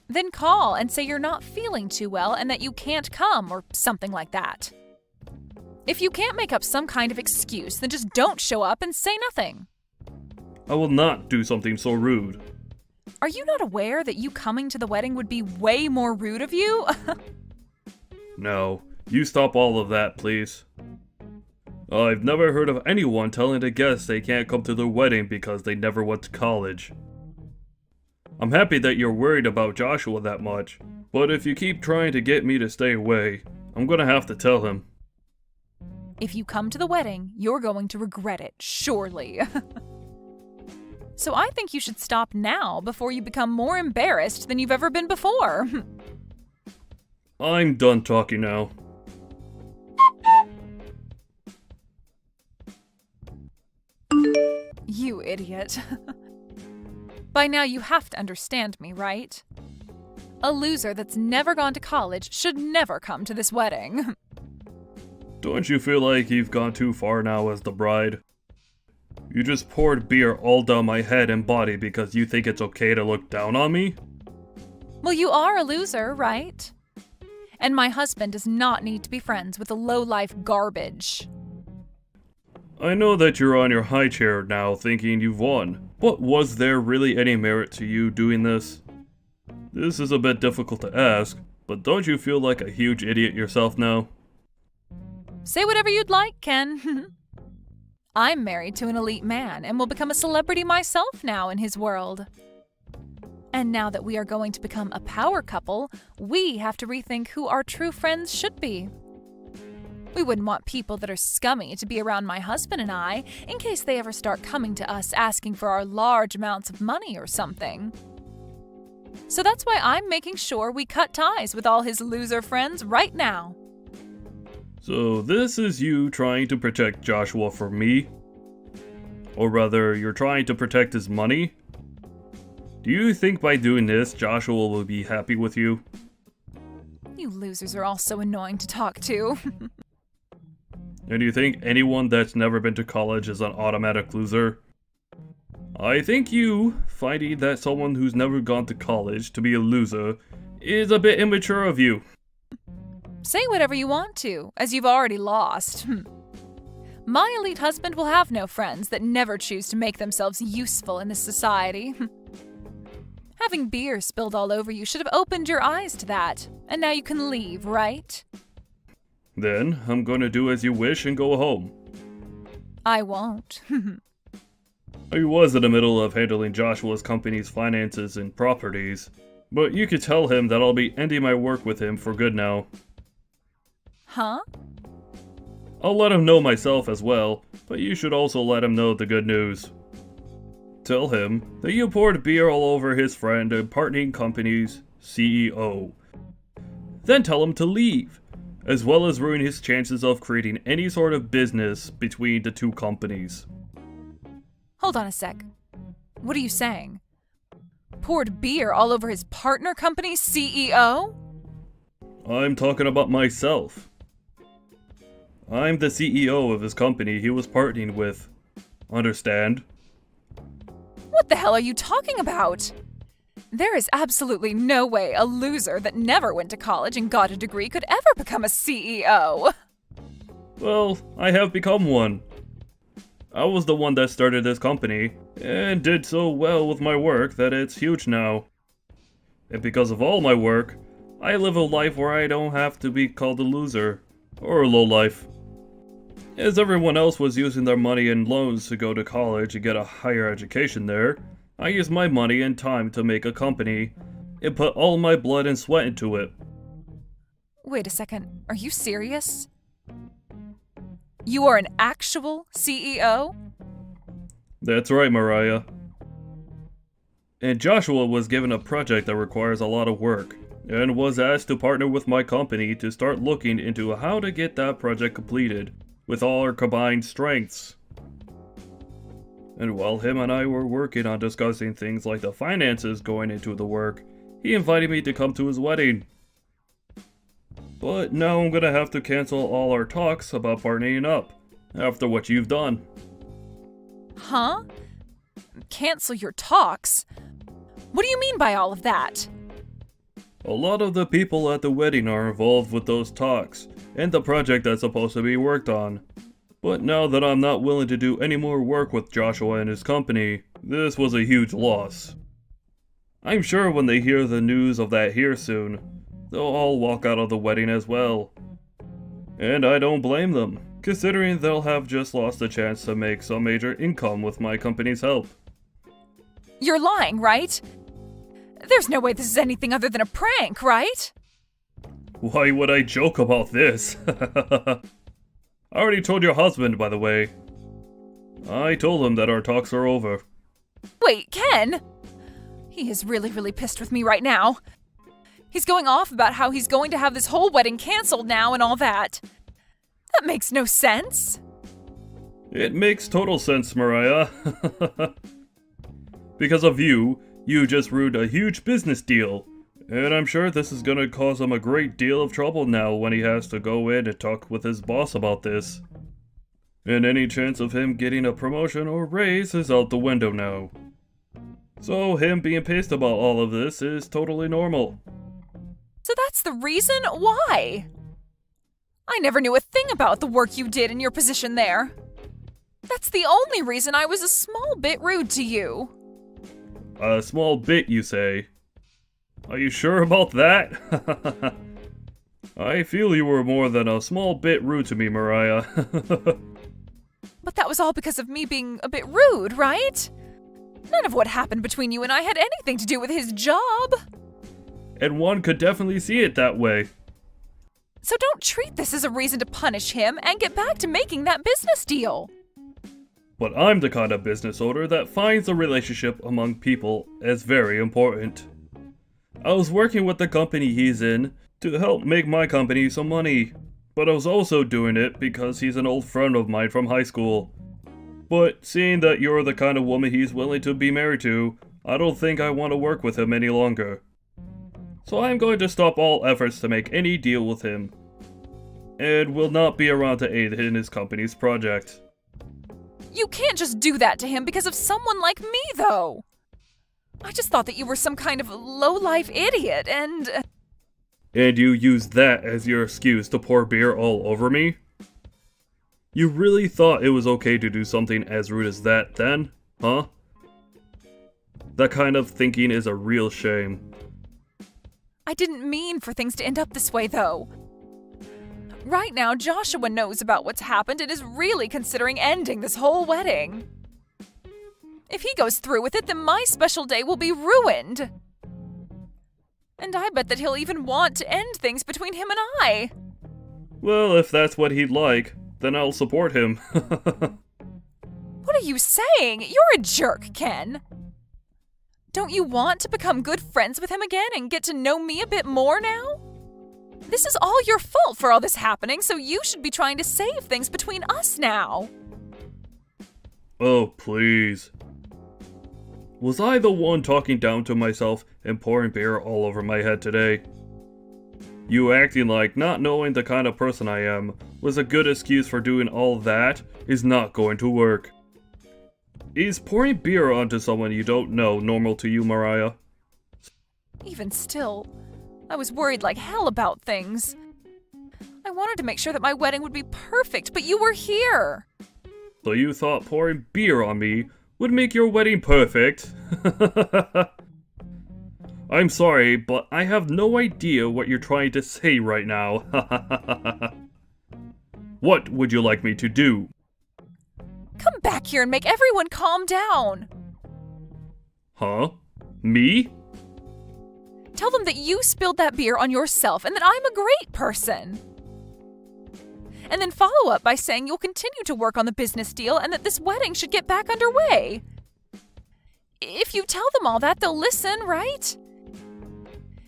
Then call and say you're not feeling too well and that you can't come or something like that. If you can't make up some kind of excuse, then just don't show up and say nothing. I will not do something so rude. Are you not aware that you coming to the wedding would be way more rude of you? No, you stop all of that, please. I've never heard of anyone telling a guest they can't come to their wedding because they never went to college. I'm happy that you're worried about Joshua that much, but if you keep trying to get me to stay away, I'm gonna have to tell him. If you come to the wedding, you're going to regret it, surely. So I think you should stop now before you become more embarrassed than you've ever been before. I'm done talking now. You idiot. By now you have to understand me, right? A loser that's never gone to college should never come to this wedding. Don't you feel like you've gone too far now as the bride? You just poured beer all down my head and body because you think it's okay to look down on me? Well, you are a loser, right? And my husband does not need to be friends with a low-life garbage. I know that you're on your high chair now thinking you've won, but was there really any merit to you doing this? This is a bit difficult to ask, but don't you feel like a huge idiot yourself now? Say whatever you'd like, Ken. I'm married to an elite man and will become a celebrity myself now in his world. And now that we are going to become a power couple, we have to rethink who our true friends should be. We wouldn't want people that are scummy to be around my husband and I in case they ever start coming to us asking for our large amounts of money or something. So that's why I'm making sure we cut ties with all his loser friends right now. So this is you trying to protect Joshua from me? Or rather, you're trying to protect his money? Do you think by doing this, Joshua will be happy with you? You losers are all so annoying to talk to. And do you think anyone that's never been to college is an automatic loser? I think you, finding that someone who's never gone to college to be a loser, is a bit immature of you. Say whatever you want to, as you've already lost. My elite husband will have no friends that never choose to make themselves useful in this society. Having beer spilled all over you should have opened your eyes to that, and now you can leave, right? Then, I'm gonna do as you wish and go home. I won't. I was in the middle of handling Joshua's company's finances and properties, but you could tell him that I'll be ending my work with him for good now. Huh? I'll let him know myself as well, but you should also let him know the good news. Tell him that you poured beer all over his friend and partnering company's CEO. Then tell him to leave, as well as ruin his chances of creating any sort of business between the two companies. Hold on a sec. What are you saying? Poured beer all over his partner company's CEO? I'm talking about myself. I'm the CEO of his company he was partnering with. Understand? What the hell are you talking about? There is absolutely no way a loser that never went to college and got a degree could ever become a CEO. Well, I have become one. I was the one that started this company, and did so well with my work that it's huge now. And because of all my work, I live a life where I don't have to be called a loser, or a lowlife. As everyone else was using their money and loans to go to college and get a higher education there, I used my money and time to make a company, and put all my blood and sweat into it. Wait a second, are you serious? You are an actual CEO? That's right, Mariah. And Joshua was given a project that requires a lot of work, and was asked to partner with my company to start looking into how to get that project completed, with all our combined strengths. And while him and I were working on discussing things like the finances going into the work, he invited me to come to his wedding. But now I'm gonna have to cancel all our talks about partnering up, after what you've done. Huh? Cancel your talks? What do you mean by all of that? A lot of the people at the wedding are involved with those talks, and the project that's supposed to be worked on. But now that I'm not willing to do any more work with Joshua and his company, this was a huge loss. I'm sure when they hear the news of that here soon, they'll all walk out of the wedding as well. And I don't blame them, considering they'll have just lost a chance to make some major income with my company's help. You're lying, right? There's no way this is anything other than a prank, right? Why would I joke about this? I already told your husband, by the way. I told him that our talks are over. Wait, Ken? He is really pissed with me right now. He's going off about how he's going to have this whole wedding canceled now and all that. That makes no sense. It makes total sense, Mariah. Because of you just ruined a huge business deal. And I'm sure this is gonna cause him a great deal of trouble now when he has to go in and talk with his boss about this. And any chance of him getting a promotion or raise is out the window now. So him being pissed about all of this is totally normal. So that's the reason? Why? I never knew a thing about the work you did in your position there. That's the only reason I was a small bit rude to you. A small bit, you say? Are you sure about that? I feel you were more than a small bit rude to me, Mariah. But that was all because of me being a bit rude, right? None of what happened between you and I had anything to do with his job. And one could definitely see it that way. So don't treat this as a reason to punish him and get back to making that business deal. But I'm the kind of business owner that finds a relationship among people as very important. I was working with the company he's in to help make my company some money, but I was also doing it because he's an old friend of mine from high school. But seeing that you're the kind of woman he's willing to be married to, I don't think I want to work with him any longer. So I'm going to stop all efforts to make any deal with him, and will not be around to aid in his company's project. You can't just do that to him because of someone like me, though. I just thought that you were some kind of low-life idiot, and... And you used that as your excuse to pour beer all over me? You really thought it was okay to do something as rude as that then, huh? That kind of thinking is a real shame. I didn't mean for things to end up this way, though. Right now, Joshua knows about what's happened and is really considering ending this whole wedding. If he goes through with it, then my special day will be ruined. And I bet that he'll even want to end things between him and I. Well, if that's what he'd like, then I'll support him. What are you saying? You're a jerk, Ken. Don't you want to become good friends with him again and get to know me a bit more now? This is all your fault for all this happening, so you should be trying to save things between us now. Oh, please. Was I the one talking down to myself and pouring beer all over my head today? You acting like not knowing the kind of person I am was a good excuse for doing all that is not going to work. Is pouring beer onto someone you don't know normal to you, Mariah? Even still, I was worried like hell about things. I wanted to make sure that my wedding would be perfect, but you were here. So you thought pouring beer on me would make your wedding perfect? I'm sorry, but I have no idea what you're trying to say right now. What would you like me to do? Come back here and make everyone calm down. Huh? Me? Tell them that you spilled that beer on yourself and that I'm a great person. And then follow up by saying you'll continue to work on the business deal and that this wedding should get back underway. If you tell them all that, they'll listen, right?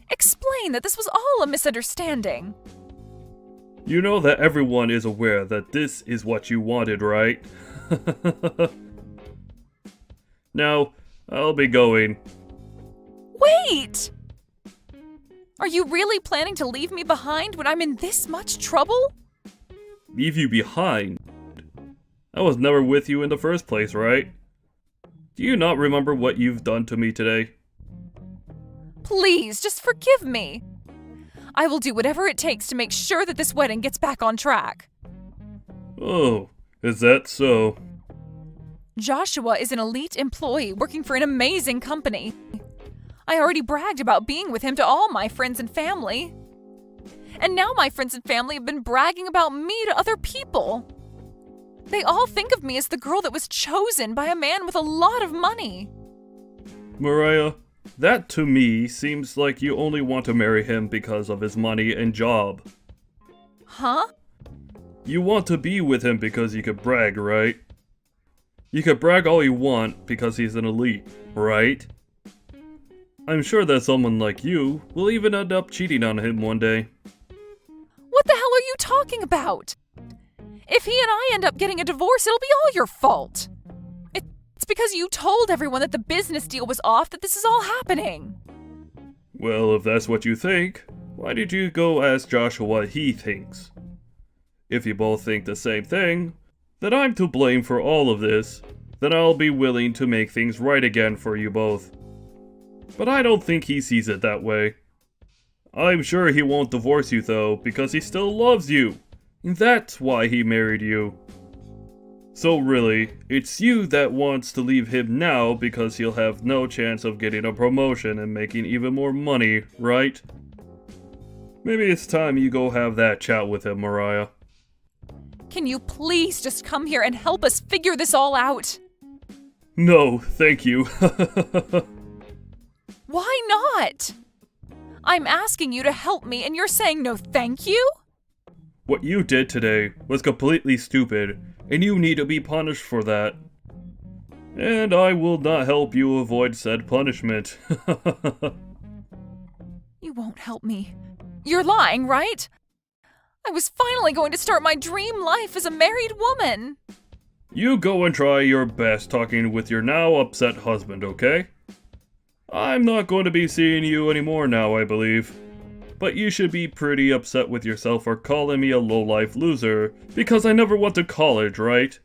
Explain that this was all a misunderstanding. You know that everyone is aware that this is what you wanted, right? Now, I'll be going. Wait! Are you really planning to leave me behind when I'm in this much trouble? Leave you behind? I was never with you in the first place, right? Do you not remember what you've done to me today? Please, just forgive me. I will do whatever it takes to make sure that this wedding gets back on track. Oh, is that so? Joshua is an elite employee working for an amazing company. I already bragged about being with him to all my friends and family. And now my friends and family have been bragging about me to other people. They all think of me as the girl that was chosen by a man with a lot of money. Mariah, that to me seems like you only want to marry him because of his money and job. Huh? You want to be with him because you could brag, right? You could brag all you want because he's an elite, right? I'm sure that someone like you will even end up cheating on him one day. What the hell are you talking about? If he and I end up getting a divorce, it'll be all your fault. It's because you told everyone that the business deal was off that this is all happening. Well, if that's what you think, why did you go ask Joshua what he thinks? If you both think the same thing, that I'm to blame for all of this, then I'll be willing to make things right again for you both. But I don't think he sees it that way. I'm sure he won't divorce you though, because he still loves you. And that's why he married you. So really, it's you that wants to leave him now because he'll have no chance of getting a promotion and making even more money, right? Maybe it's time you go have that chat with him, Mariah. Can you please just come here and help us figure this all out? No, thank you. Why not? I'm asking you to help me and you're saying no thank you? What you did today was completely stupid, and you need to be punished for that. And I will not help you avoid said punishment. You won't help me. You're lying, right? I was finally going to start my dream life as a married woman. You go and try your best talking with your now upset husband, okay? I'm not going to be seeing you anymore now, I believe. But you should be pretty upset with yourself for calling me a low-life loser, because I never went to college, right?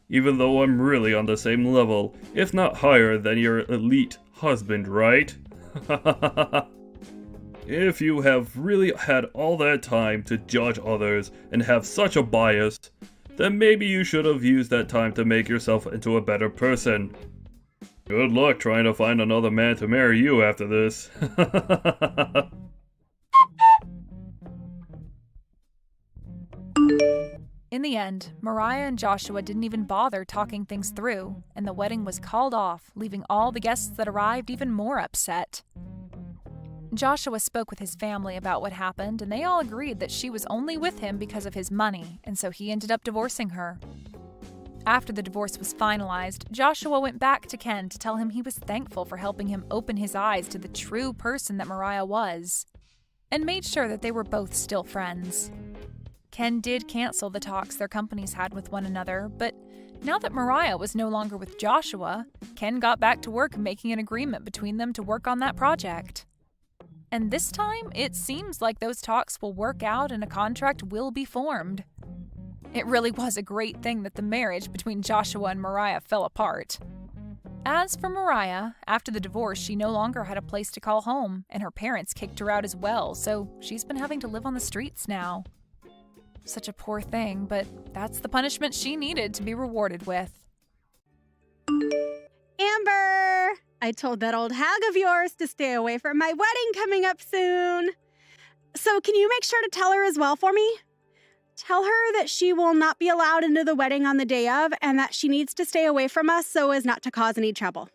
Even though I'm really on the same level, if not higher than your elite husband, right? If you have really had all that time to judge others and have such a bias, then maybe you should have used that time to make yourself into a better person. Good luck trying to find another man to marry you after this. In the end, Mariah and Joshua didn't even bother talking things through, and the wedding was called off, leaving all the guests that arrived even more upset. Joshua spoke with his family about what happened, and they all agreed that she was only with him because of his money, and so he ended up divorcing her. After the divorce was finalized, Joshua went back to Ken to tell him he was thankful for helping him open his eyes to the true person that Mariah was, and made sure that they were both still friends. Ken did cancel the talks their companies had with one another, but now that Mariah was no longer with Joshua, Ken got back to work making an agreement between them to work on that project. And this time, it seems like those talks will work out and a contract will be formed. It really was a great thing that the marriage between Joshua and Mariah fell apart. As for Mariah, after the divorce, she no longer had a place to call home, and her parents kicked her out as well, so she's been having to live on the streets now. Such a poor thing, but that's the punishment she needed to be rewarded with. Amber! I told that old hag of yours to stay away from my wedding coming up soon. So can you make sure to tell her as well for me? Tell her that she will not be allowed into the wedding on the day of and that she needs to stay away from us so as not to cause any trouble.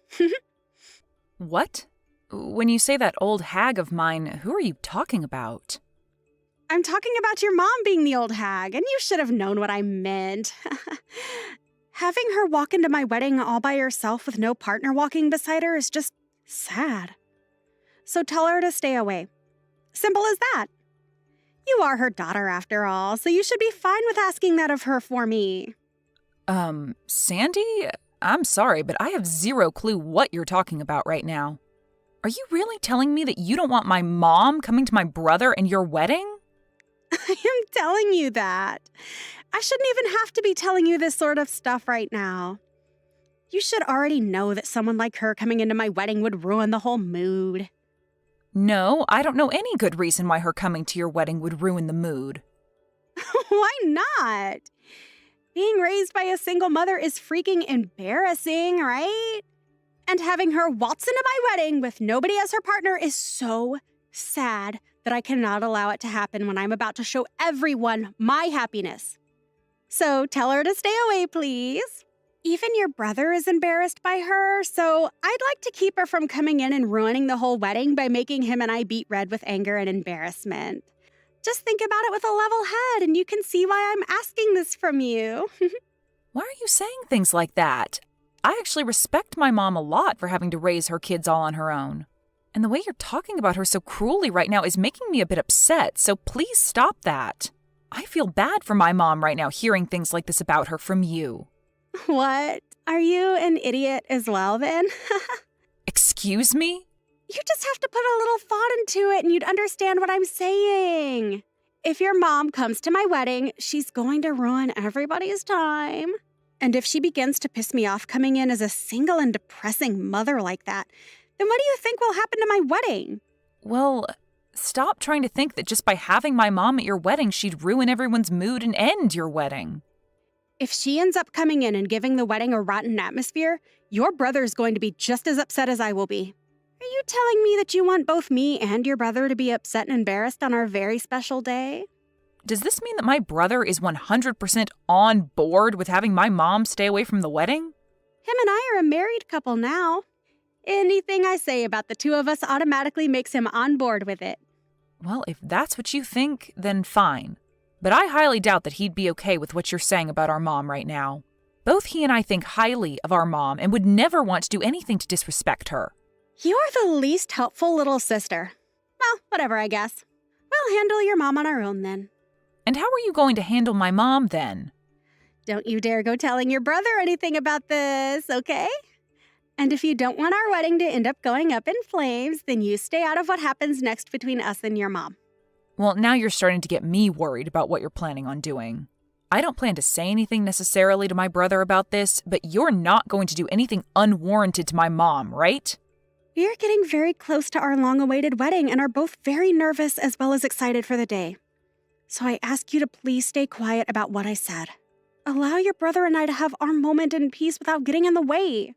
What? When you say that old hag of mine, who are you talking about? I'm talking about your mom being the old hag, and you should have known what I meant. Having her walk into my wedding all by herself with no partner walking beside her is just sad. So tell her to stay away. Simple as that. You are her daughter after all, so you should be fine with asking that of her for me. Sandy? I'm sorry, but I have zero clue what you're talking about right now. Are you really telling me that you don't want my mom coming to my brother and your wedding? I am telling you that. I shouldn't even have to be telling you this sort of stuff right now. You should already know that someone like her coming into my wedding would ruin the whole mood. No, I don't know any good reason why her coming to your wedding would ruin the mood. Why not? Being raised by a single mother is freaking embarrassing, right? And having her waltz into my wedding with nobody as her partner is so sad that I cannot allow it to happen when I'm about to show everyone my happiness. So tell her to stay away, please. Even your brother is embarrassed by her, so I'd like to keep her from coming in and ruining the whole wedding by making him and I beat red with anger and embarrassment. Just think about it with a level head and you can see why I'm asking this from you. Why are you saying things like that? I actually respect my mom a lot for having to raise her kids all on her own. And the way you're talking about her so cruelly right now is making me a bit upset, so please stop that. I feel bad for my mom right now hearing things like this about her from you. What? Are you an idiot as well then? Excuse me? You just have to put a little thought into it and you'd understand what I'm saying. If your mom comes to my wedding, she's going to ruin everybody's time. And if she begins to piss me off coming in as a single and depressing mother like that, then what do you think will happen to my wedding? Well, stop trying to think that just by having my mom at your wedding, she'd ruin everyone's mood and end your wedding. If she ends up coming in and giving the wedding a rotten atmosphere, your brother is going to be just as upset as I will be. Are you telling me that you want both me and your brother to be upset and embarrassed on our very special day? Does this mean that my brother is 100% on board with having my mom stay away from the wedding? Him and I are a married couple now. Anything I say about the two of us automatically makes him on board with it. Well, if that's what you think, then fine. But I highly doubt that he'd be okay with what you're saying about our mom right now. Both he and I think highly of our mom and would never want to do anything to disrespect her. You're the least helpful little sister. Well, whatever, I guess. We'll handle your mom on our own then. And how are you going to handle my mom then? Don't you dare go telling your brother anything about this, okay? And if you don't want our wedding to end up going up in flames, then you stay out of what happens next between us and your mom. Well, now you're starting to get me worried about what you're planning on doing. I don't plan to say anything necessarily to my brother about this, but you're not going to do anything unwarranted to my mom, right? We are getting very close to our long-awaited wedding and are both very nervous as well as excited for the day. So I ask you to please stay quiet about what I said. Allow your brother and I to have our moment in peace without getting in the way.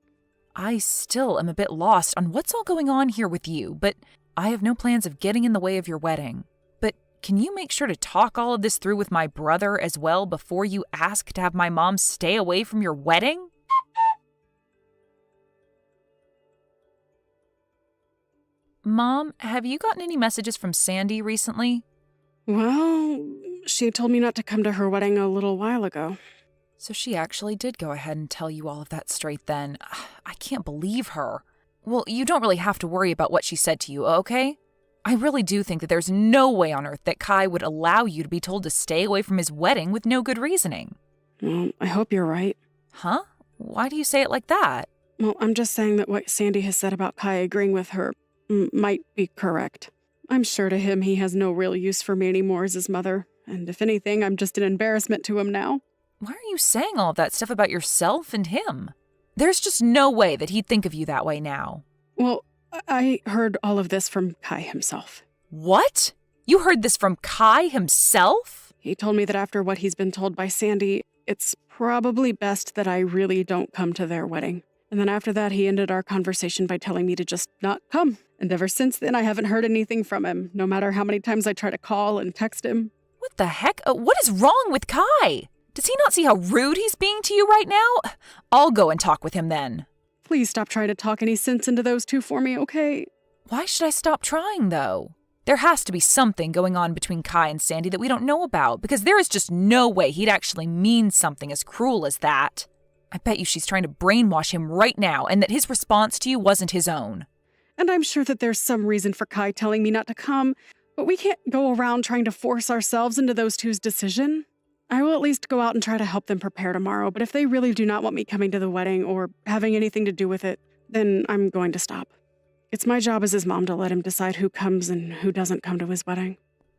I still am a bit lost on what's all going on here with you, but I have no plans of getting in the way of your wedding. But can you make sure to talk all of this through with my brother as well before you ask to have my mom stay away from your wedding? Mom, have you gotten any messages from Sandy recently? Well, she told me not to come to her wedding a little while ago. So she actually did go ahead and tell you all of that straight then. I can't believe her. Well, you don't really have to worry about what she said to you, okay? I really do think that there's no way on earth that Kai would allow you to be told to stay away from his wedding with no good reasoning. Well, I hope you're right. Huh? Why do you say it like that? Well, I'm just saying that what Sandy has said about Kai agreeing with her might be correct. I'm sure to him he has no real use for me anymore as his mother, and if anything, I'm just an embarrassment to him now. Why are you saying all of that stuff about yourself and him? There's just no way that he'd think of you that way now. Well, I heard all of this from Kai himself. What? You heard this from Kai himself? He told me that after what he's been told by Sandy, it's probably best that I really don't come to their wedding. And then after that, he ended our conversation by telling me to just not come. And ever since then, I haven't heard anything from him, no matter how many times I try to call and text him. What the heck? What is wrong with Kai? Does he not see how rude he's being to you right now? I'll go and talk with him then. Please stop trying to talk any sense into those two for me, okay? Why should I stop trying, though? There has to be something going on between Kai and Sandy that we don't know about, because there is just no way he'd actually mean something as cruel as that. I bet you she's trying to brainwash him right now, and that his response to you wasn't his own. And I'm sure that there's some reason for Kai telling me not to come, but we can't go around trying to force ourselves into those two's decision. I will at least go out and try to help them prepare tomorrow, but if they really do not want me coming to the wedding or having anything to do with it, then I'm going to stop. It's my job as his mom to let him decide who comes and who doesn't come to his wedding.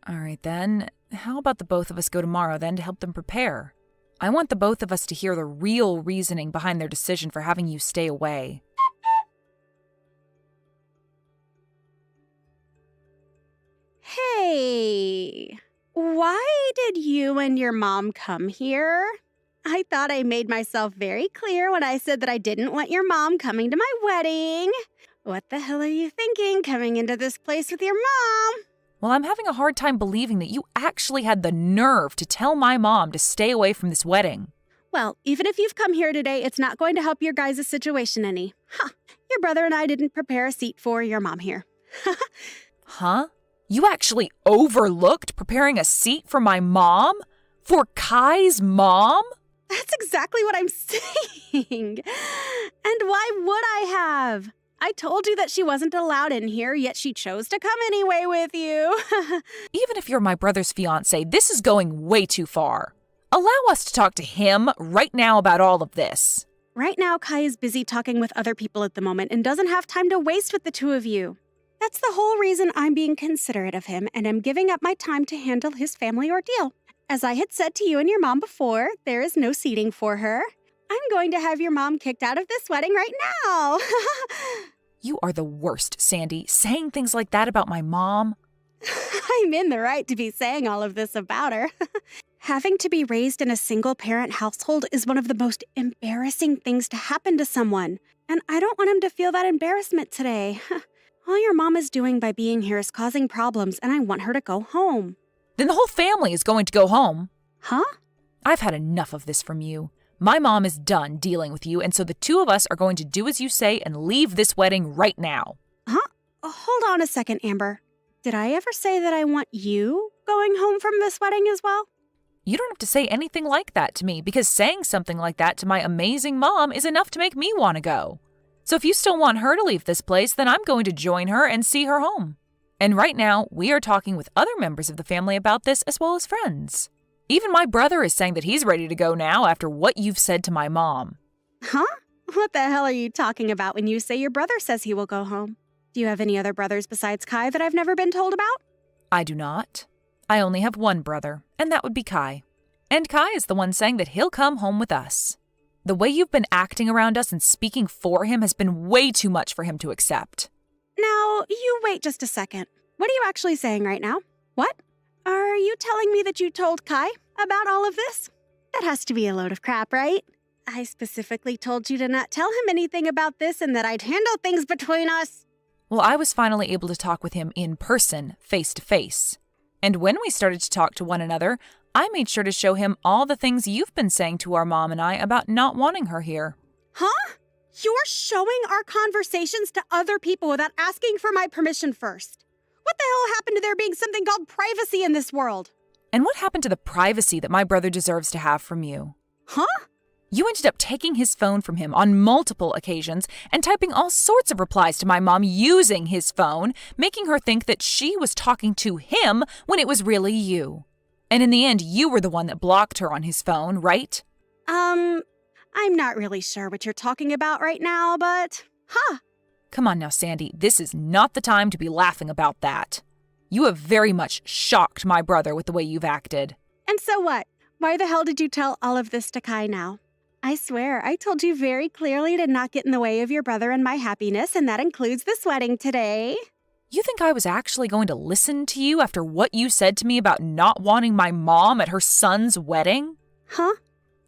All right, then. How about the both of us go tomorrow, then, to help them prepare? I want the both of us to hear the real reasoning behind their decision for having you stay away. Hey, why did you and your mom come here? I thought I made myself very clear when I said that I didn't want your mom coming to my wedding. What the hell are you thinking coming into this place with your mom? Well, I'm having a hard time believing that you actually had the nerve to tell my mom to stay away from this wedding. Well, even if you've come here today, it's not going to help your guys' situation any. Your brother and I didn't prepare a seat for your mom here. Huh? You actually overlooked preparing a seat for my mom? For Kai's mom? That's exactly what I'm saying. And why would I have? I told you that she wasn't allowed in here, yet she chose to come anyway with you. Even if you're my brother's fiancé, this is going way too far. Allow us to talk to him right now about all of this. Right now, Kai is busy talking with other people at the moment and doesn't have time to waste with the two of you. That's the whole reason I'm being considerate of him and am giving up my time to handle his family ordeal. As I had said to you and your mom before, there is no seating for her. I'm going to have your mom kicked out of this wedding right now. You are the worst, Sandy, saying things like that about my mom. I'm in the right to be saying all of this about her. Having to be raised in a single-parent household is one of the most embarrassing things to happen to someone, and I don't want him to feel that embarrassment today. All your mom is doing by being here is causing problems, and I want her to go home. Then the whole family is going to go home. Huh? I've had enough of this from you. My mom is done dealing with you, and so the two of us are going to do as you say and leave this wedding right now. Huh? Hold on a second, Amber. Did I ever say that I want you going home from this wedding as well? You don't have to say anything like that to me, because saying something like that to my amazing mom is enough to make me want to go. So if you still want her to leave this place, then I'm going to join her and see her home. And right now, we are talking with other members of the family about this as well as friends. Even my brother is saying that he's ready to go now after what you've said to my mom. Huh? What the hell are you talking about when you say your brother says he will go home? Do you have any other brothers besides Kai that I've never been told about? I do not. I only have one brother, and that would be Kai. And Kai is the one saying that he'll come home with us. The way you've been acting around us and speaking for him has been way too much for him to accept. Now, you wait just a second. What are you actually saying right now? What? Are you telling me that you told Kai about all of this? That has to be a load of crap, right? I specifically told you to not tell him anything about this and that I'd handle things between us. Well, I was finally able to talk with him in person, face to face. And when we started to talk to one another, I made sure to show him all the things you've been saying to our mom and I about not wanting her here. Huh? You're showing our conversations to other people without asking for my permission first. What the hell happened to there being something called privacy in this world? And what happened to the privacy that my brother deserves to have from you? Huh? You ended up taking his phone from him on multiple occasions and typing all sorts of replies to my mom using his phone, making her think that she was talking to him when it was really you. And in the end, you were the one that blocked her on his phone, right? I'm not really sure what you're talking about right now, but... Come on now, Sandy. This is not the time to be laughing about that. You have very much shocked my brother with the way you've acted. And so what? Why the hell did you tell all of this to Kai now? I swear, I told you very clearly to not get in the way of your brother and my happiness, and that includes this wedding today. You think I was actually going to listen to you after what you said to me about not wanting my mom at her son's wedding? Huh?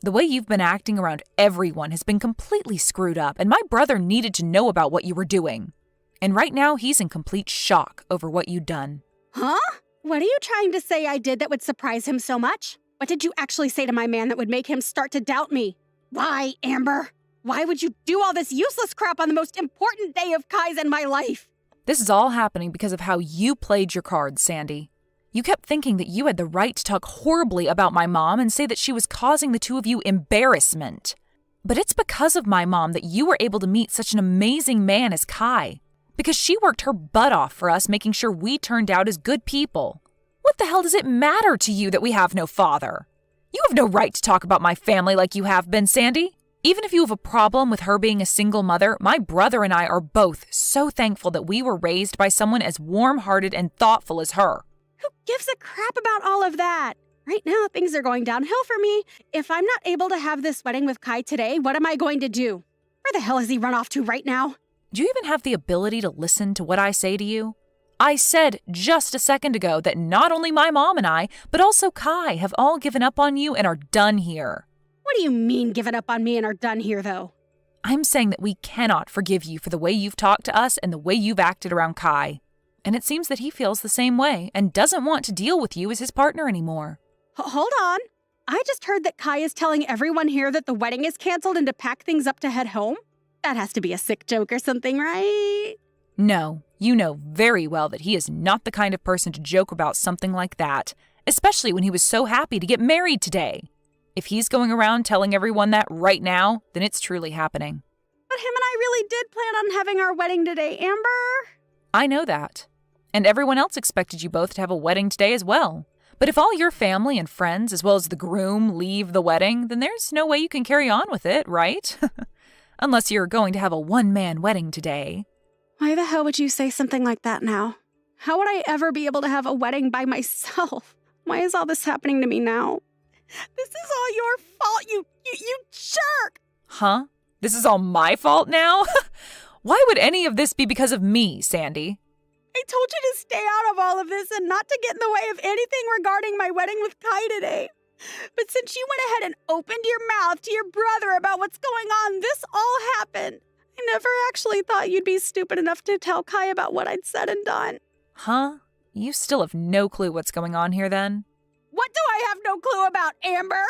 The way you've been acting around everyone has been completely screwed up, and my brother needed to know about what you were doing. And right now, he's in complete shock over what you'd done. Huh? What are you trying to say I did that would surprise him so much? What did you actually say to my man that would make him start to doubt me? Why, Amber? Why would you do all this useless crap on the most important day of Kai's in my life? This is all happening because of how you played your cards, Sandy. You kept thinking that you had the right to talk horribly about my mom and say that she was causing the two of you embarrassment. But it's because of my mom that you were able to meet such an amazing man as Kai. Because she worked her butt off for us, making sure we turned out as good people. What the hell does it matter to you that we have no father? You have no right to talk about my family like you have been, Sandy. Even if you have a problem with her being a single mother, my brother and I are both so thankful that we were raised by someone as warm-hearted and thoughtful as her. Who gives a crap about all of that? Right now, things are going downhill for me. If I'm not able to have this wedding with Kai today, what am I going to do? Where the hell has he run off to right now? Do you even have the ability to listen to what I say to you? I said just a second ago that not only my mom and I, but also Kai have all given up on you and are done here. What do you mean given up on me and are done here, though? I'm saying that we cannot forgive you for the way you've talked to us and the way you've acted around Kai. And it seems that he feels the same way and doesn't want to deal with you as his partner anymore. Hold on. I just heard that Kai is telling everyone here that the wedding is canceled and to pack things up to head home. That has to be a sick joke or something, right? No, you know very well that he is not the kind of person to joke about something like that, especially when he was so happy to get married today. If he's going around telling everyone that right now, then it's truly happening. But him and I really did plan on having our wedding today, Amber. I know that. And everyone else expected you both to have a wedding today as well. But if all your family and friends, as well as the groom, leave the wedding, then there's no way you can carry on with it, right? Unless you're going to have a one-man wedding today. Why the hell would you say something like that now? How would I ever be able to have a wedding by myself? Why is all this happening to me now? This is all your fault, you jerk! Huh? This is all my fault now? Why would any of this be because of me, Sandy? I told you to stay out of all of this and not to get in the way of anything regarding my wedding with Kai today. But since you went ahead and opened your mouth to your brother about what's going on, this all happened. I never actually thought you'd be stupid enough to tell Kai about what I'd said and done. Huh? You still have no clue what's going on here then? What do I have no clue about, Amber?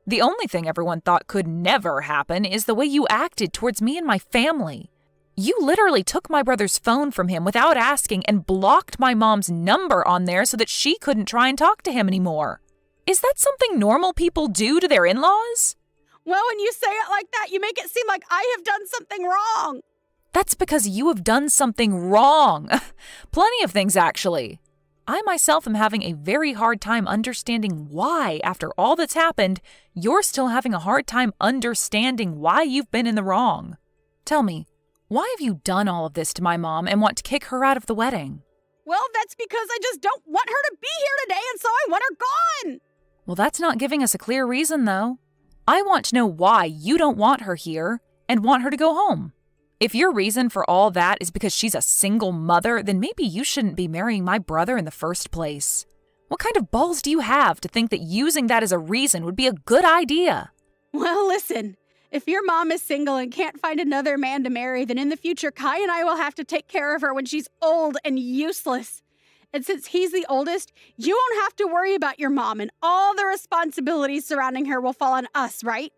The only thing everyone thought could never happen is the way you acted towards me and my family. You literally took my brother's phone from him without asking and blocked my mom's number on there so that she couldn't try and talk to him anymore. Is that something normal people do to their in-laws? Well, when you say it like that, you make it seem like I have done something wrong. That's because you have done something wrong. Plenty of things, actually. I myself am having a very hard time understanding why, after all that's happened, you're still having a hard time understanding why you've been in the wrong. Tell me, why have you done all of this to my mom and want to kick her out of the wedding? Well, that's because I just don't want her to be here today, and so I want her gone. Well, that's not giving us a clear reason, though. I want to know why you don't want her here and want her to go home. If your reason for all that is because she's a single mother, then maybe you shouldn't be marrying my brother in the first place. What kind of balls do you have to think that using that as a reason would be a good idea? Well, listen, if your mom is single and can't find another man to marry, then in the future, Kai and I will have to take care of her when she's old and useless. And since he's the oldest, you won't have to worry about your mom, and all the responsibilities surrounding her will fall on us, right?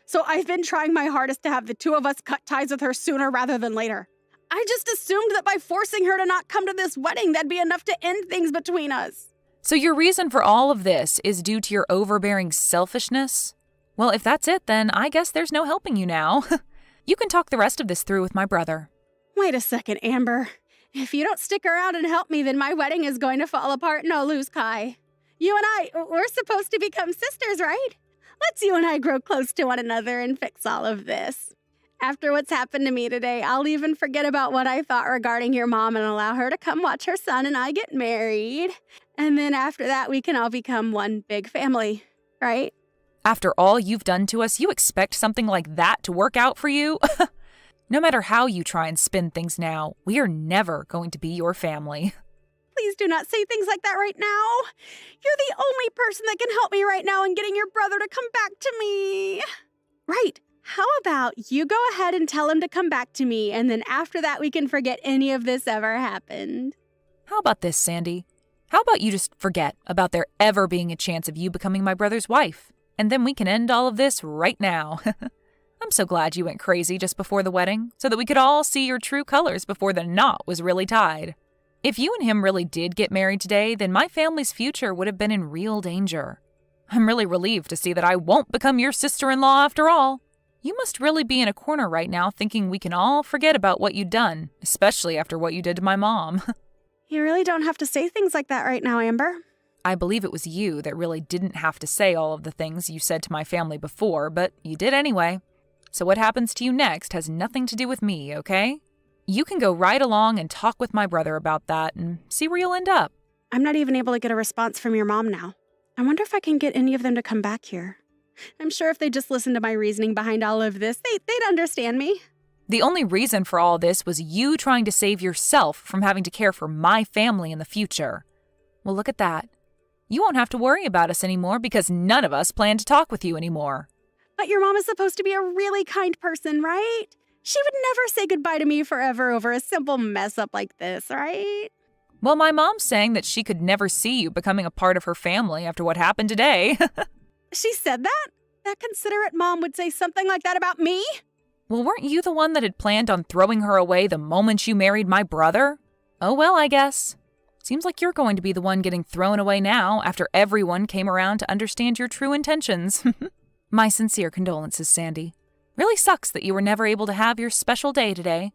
So I've been trying my hardest to have the two of us cut ties with her sooner rather than later. I just assumed that by forcing her to not come to this wedding, that'd be enough to end things between us. So your reason for all of this is due to your overbearing selfishness? Well, if that's it, then I guess there's no helping you now. You can talk the rest of this through with my brother. Wait a second, Amber. If you don't stick around and help me, then my wedding is going to fall apart and I'll lose Kai. You and we're supposed to become sisters, right? Let's you and I grow close to one another and fix all of this. After what's happened to me today, I'll even forget about what I thought regarding your mom and allow her to come watch her son and I get married. And then after that, we can all become one big family, right? After all you've done to us, you expect something like that to work out for you? No matter how you try and spin things now, we are never going to be your family. Please do not say things like that right now. You're the only person that can help me right now in getting your brother to come back to me. Right. How about you go ahead and tell him to come back to me, and then after that we can forget any of this ever happened. How about this, Sandy? How about you just forget about there ever being a chance of you becoming my brother's wife, and then we can end all of this right now. I'm so glad you went crazy just before the wedding, so that we could all see your true colors before the knot was really tied. If you and him really did get married today, then my family's future would have been in real danger. I'm really relieved to see that I won't become your sister-in-law after all. You must really be in a corner right now thinking we can all forget about what you'd done, especially after what you did to my mom. You really don't have to say things like that right now, Amber. I believe it was you that really didn't have to say all of the things you said to my family before, but you did anyway. So what happens to you next has nothing to do with me, okay? You can go right along and talk with my brother about that and see where you'll end up. I'm not even able to get a response from your mom now. I wonder if I can get any of them to come back here. I'm sure if they just listened to my reasoning behind all of this, they'd understand me. The only reason for all this was you trying to save yourself from having to care for my family in the future. Well, look at that. You won't have to worry about us anymore because none of us plan to talk with you anymore. But your mom is supposed to be a really kind person, right? She would never say goodbye to me forever over a simple mess up like this, right? Well, my mom's saying that she could never see you becoming a part of her family after what happened today. She said that? That considerate mom would say something like that about me? Well, weren't you the one that had planned on throwing her away the moment you married my brother? Oh well, I guess. Seems like you're going to be the one getting thrown away now after everyone came around to understand your true intentions. My sincere condolences, Sandy. Really sucks that you were never able to have your special day today.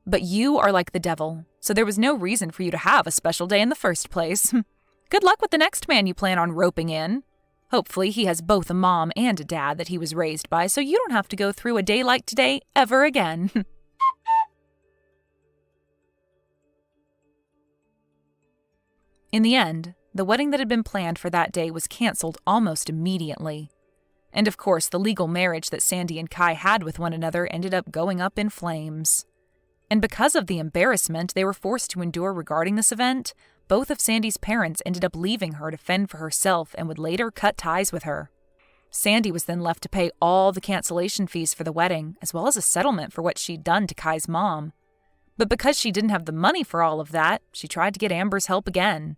But you are like the devil, so there was no reason for you to have a special day in the first place. Good luck with the next man you plan on roping in. Hopefully he has both a mom and a dad that he was raised by, so you don't have to go through a day like today ever again. In the end, the wedding that had been planned for that day was canceled almost immediately. And of course, the legal marriage that Sandy and Kai had with one another ended up going up in flames. And because of the embarrassment they were forced to endure regarding this event, both of Sandy's parents ended up leaving her to fend for herself and would later cut ties with her. Sandy was then left to pay all the cancellation fees for the wedding, as well as a settlement for what she'd done to Kai's mom. But because she didn't have the money for all of that, she tried to get Amber's help again.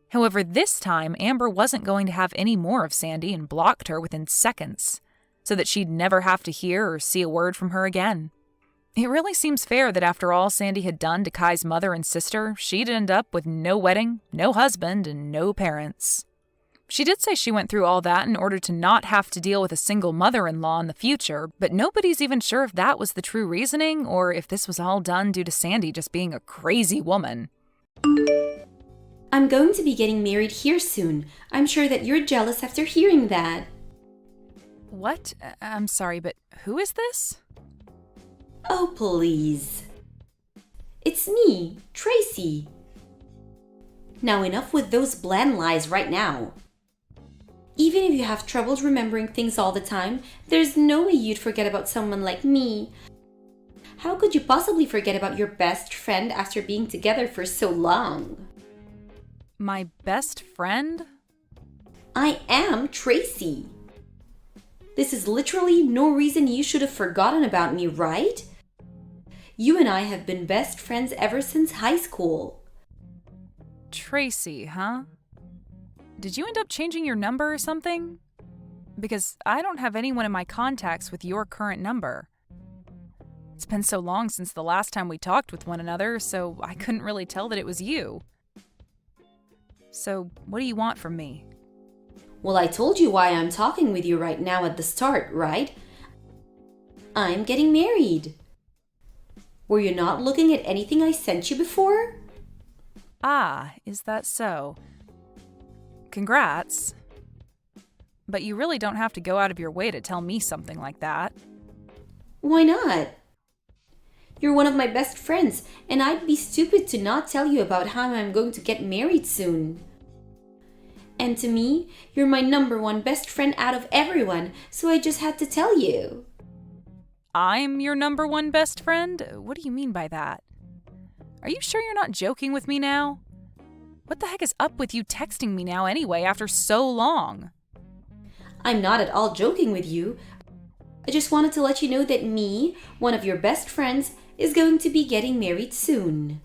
However, this time, Amber wasn't going to have any more of Sandy and blocked her within seconds, so that she'd never have to hear or see a word from her again. It really seems fair that after all Sandy had done to Kai's mother and sister, she'd end up with no wedding, no husband, and no parents. She did say she went through all that in order to not have to deal with a single mother-in-law in the future, but nobody's even sure if that was the true reasoning or if this was all done due to Sandy just being a crazy woman. I'm going to be getting married here soon. I'm sure that you're jealous after hearing that. What? I'm sorry, but who is this? Oh, please. It's me, Tracy. Now enough with those bland lies right now. Even if you have troubles remembering things all the time, there's no way you'd forget about someone like me. How could you possibly forget about your best friend after being together for so long? My best friend? I am Tracy. This is literally no reason you should have forgotten about me, right? You and I have been best friends ever since high school. Tracy, huh? Did you end up changing your number or something? Because I don't have anyone in my contacts with your current number. It's been so long since the last time we talked with one another, so I couldn't really tell that it was you. So, what do you want from me? Well, I told you why I'm talking with you right now at the start, right? I'm getting married. Were you not looking at anything I sent you before? Ah, is that so? Congrats. But you really don't have to go out of your way to tell me something like that. Why not? You're one of my best friends, and I'd be stupid to not tell you about how I'm going to get married soon. And to me, you're my number one best friend out of everyone, so I just had to tell you. I'm your number one best friend? What do you mean by that? Are you sure you're not joking with me now? What the heck is up with you texting me now anyway after so long? I'm not at all joking with you. I just wanted to let you know that me, one of your best friends, is going to be getting married soon.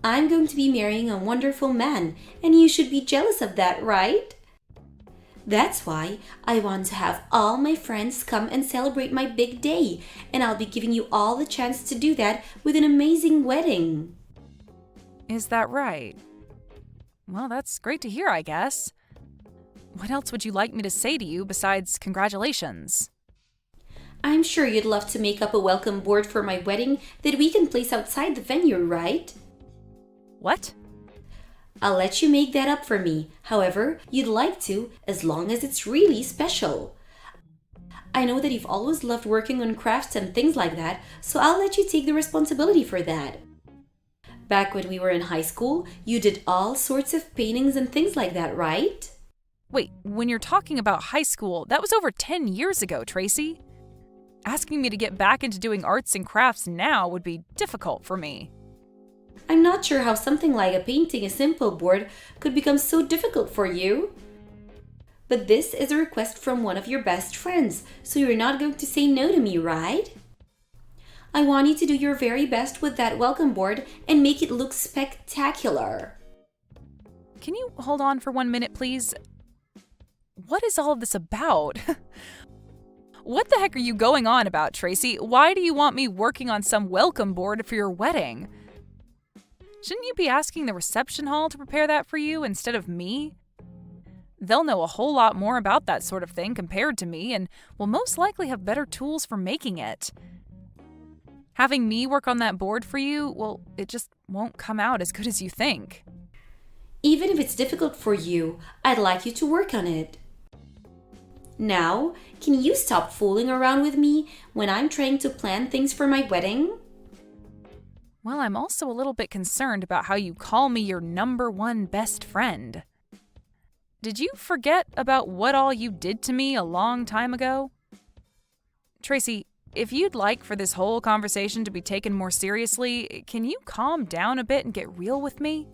I'm going to be marrying a wonderful man, and you should be jealous of that, right? That's why I want to have all my friends come and celebrate my big day, and I'll be giving you all the chance to do that with an amazing wedding. Is that right? Well, that's great to hear, I guess. What else would you like me to say to you besides congratulations? I'm sure you'd love to make up a welcome board for my wedding that we can place outside the venue, right? What? I'll let you make that up for me, however you'd like to, as long as it's really special. I know that you've always loved working on crafts and things like that, so I'll let you take the responsibility for that. Back when we were in high school, you did all sorts of paintings and things like that, right? Wait, when you're talking about high school, that was over 10 years ago, Tracy. Asking me to get back into doing arts and crafts now would be difficult for me. I'm not sure how something like a painting a simple board could become so difficult for you. But this is a request from one of your best friends, so you're not going to say no to me, right? I want you to do your very best with that welcome board and make it look spectacular. Can you hold on for 1 minute, please? What is all of this about? What the heck are you going on about, Tracy? Why do you want me working on some welcome board for your wedding? Shouldn't you be asking the reception hall to prepare that for you instead of me? They'll know a whole lot more about that sort of thing compared to me and will most likely have better tools for making it. Having me work on that board for you, well, it just won't come out as good as you think. Even if it's difficult for you, I'd like you to work on it. Now, can you stop fooling around with me when I'm trying to plan things for my wedding? Well, I'm also a little bit concerned about how you call me your number one best friend. Did you forget about what all you did to me a long time ago? Tracy, if you'd like for this whole conversation to be taken more seriously, can you calm down a bit and get real with me?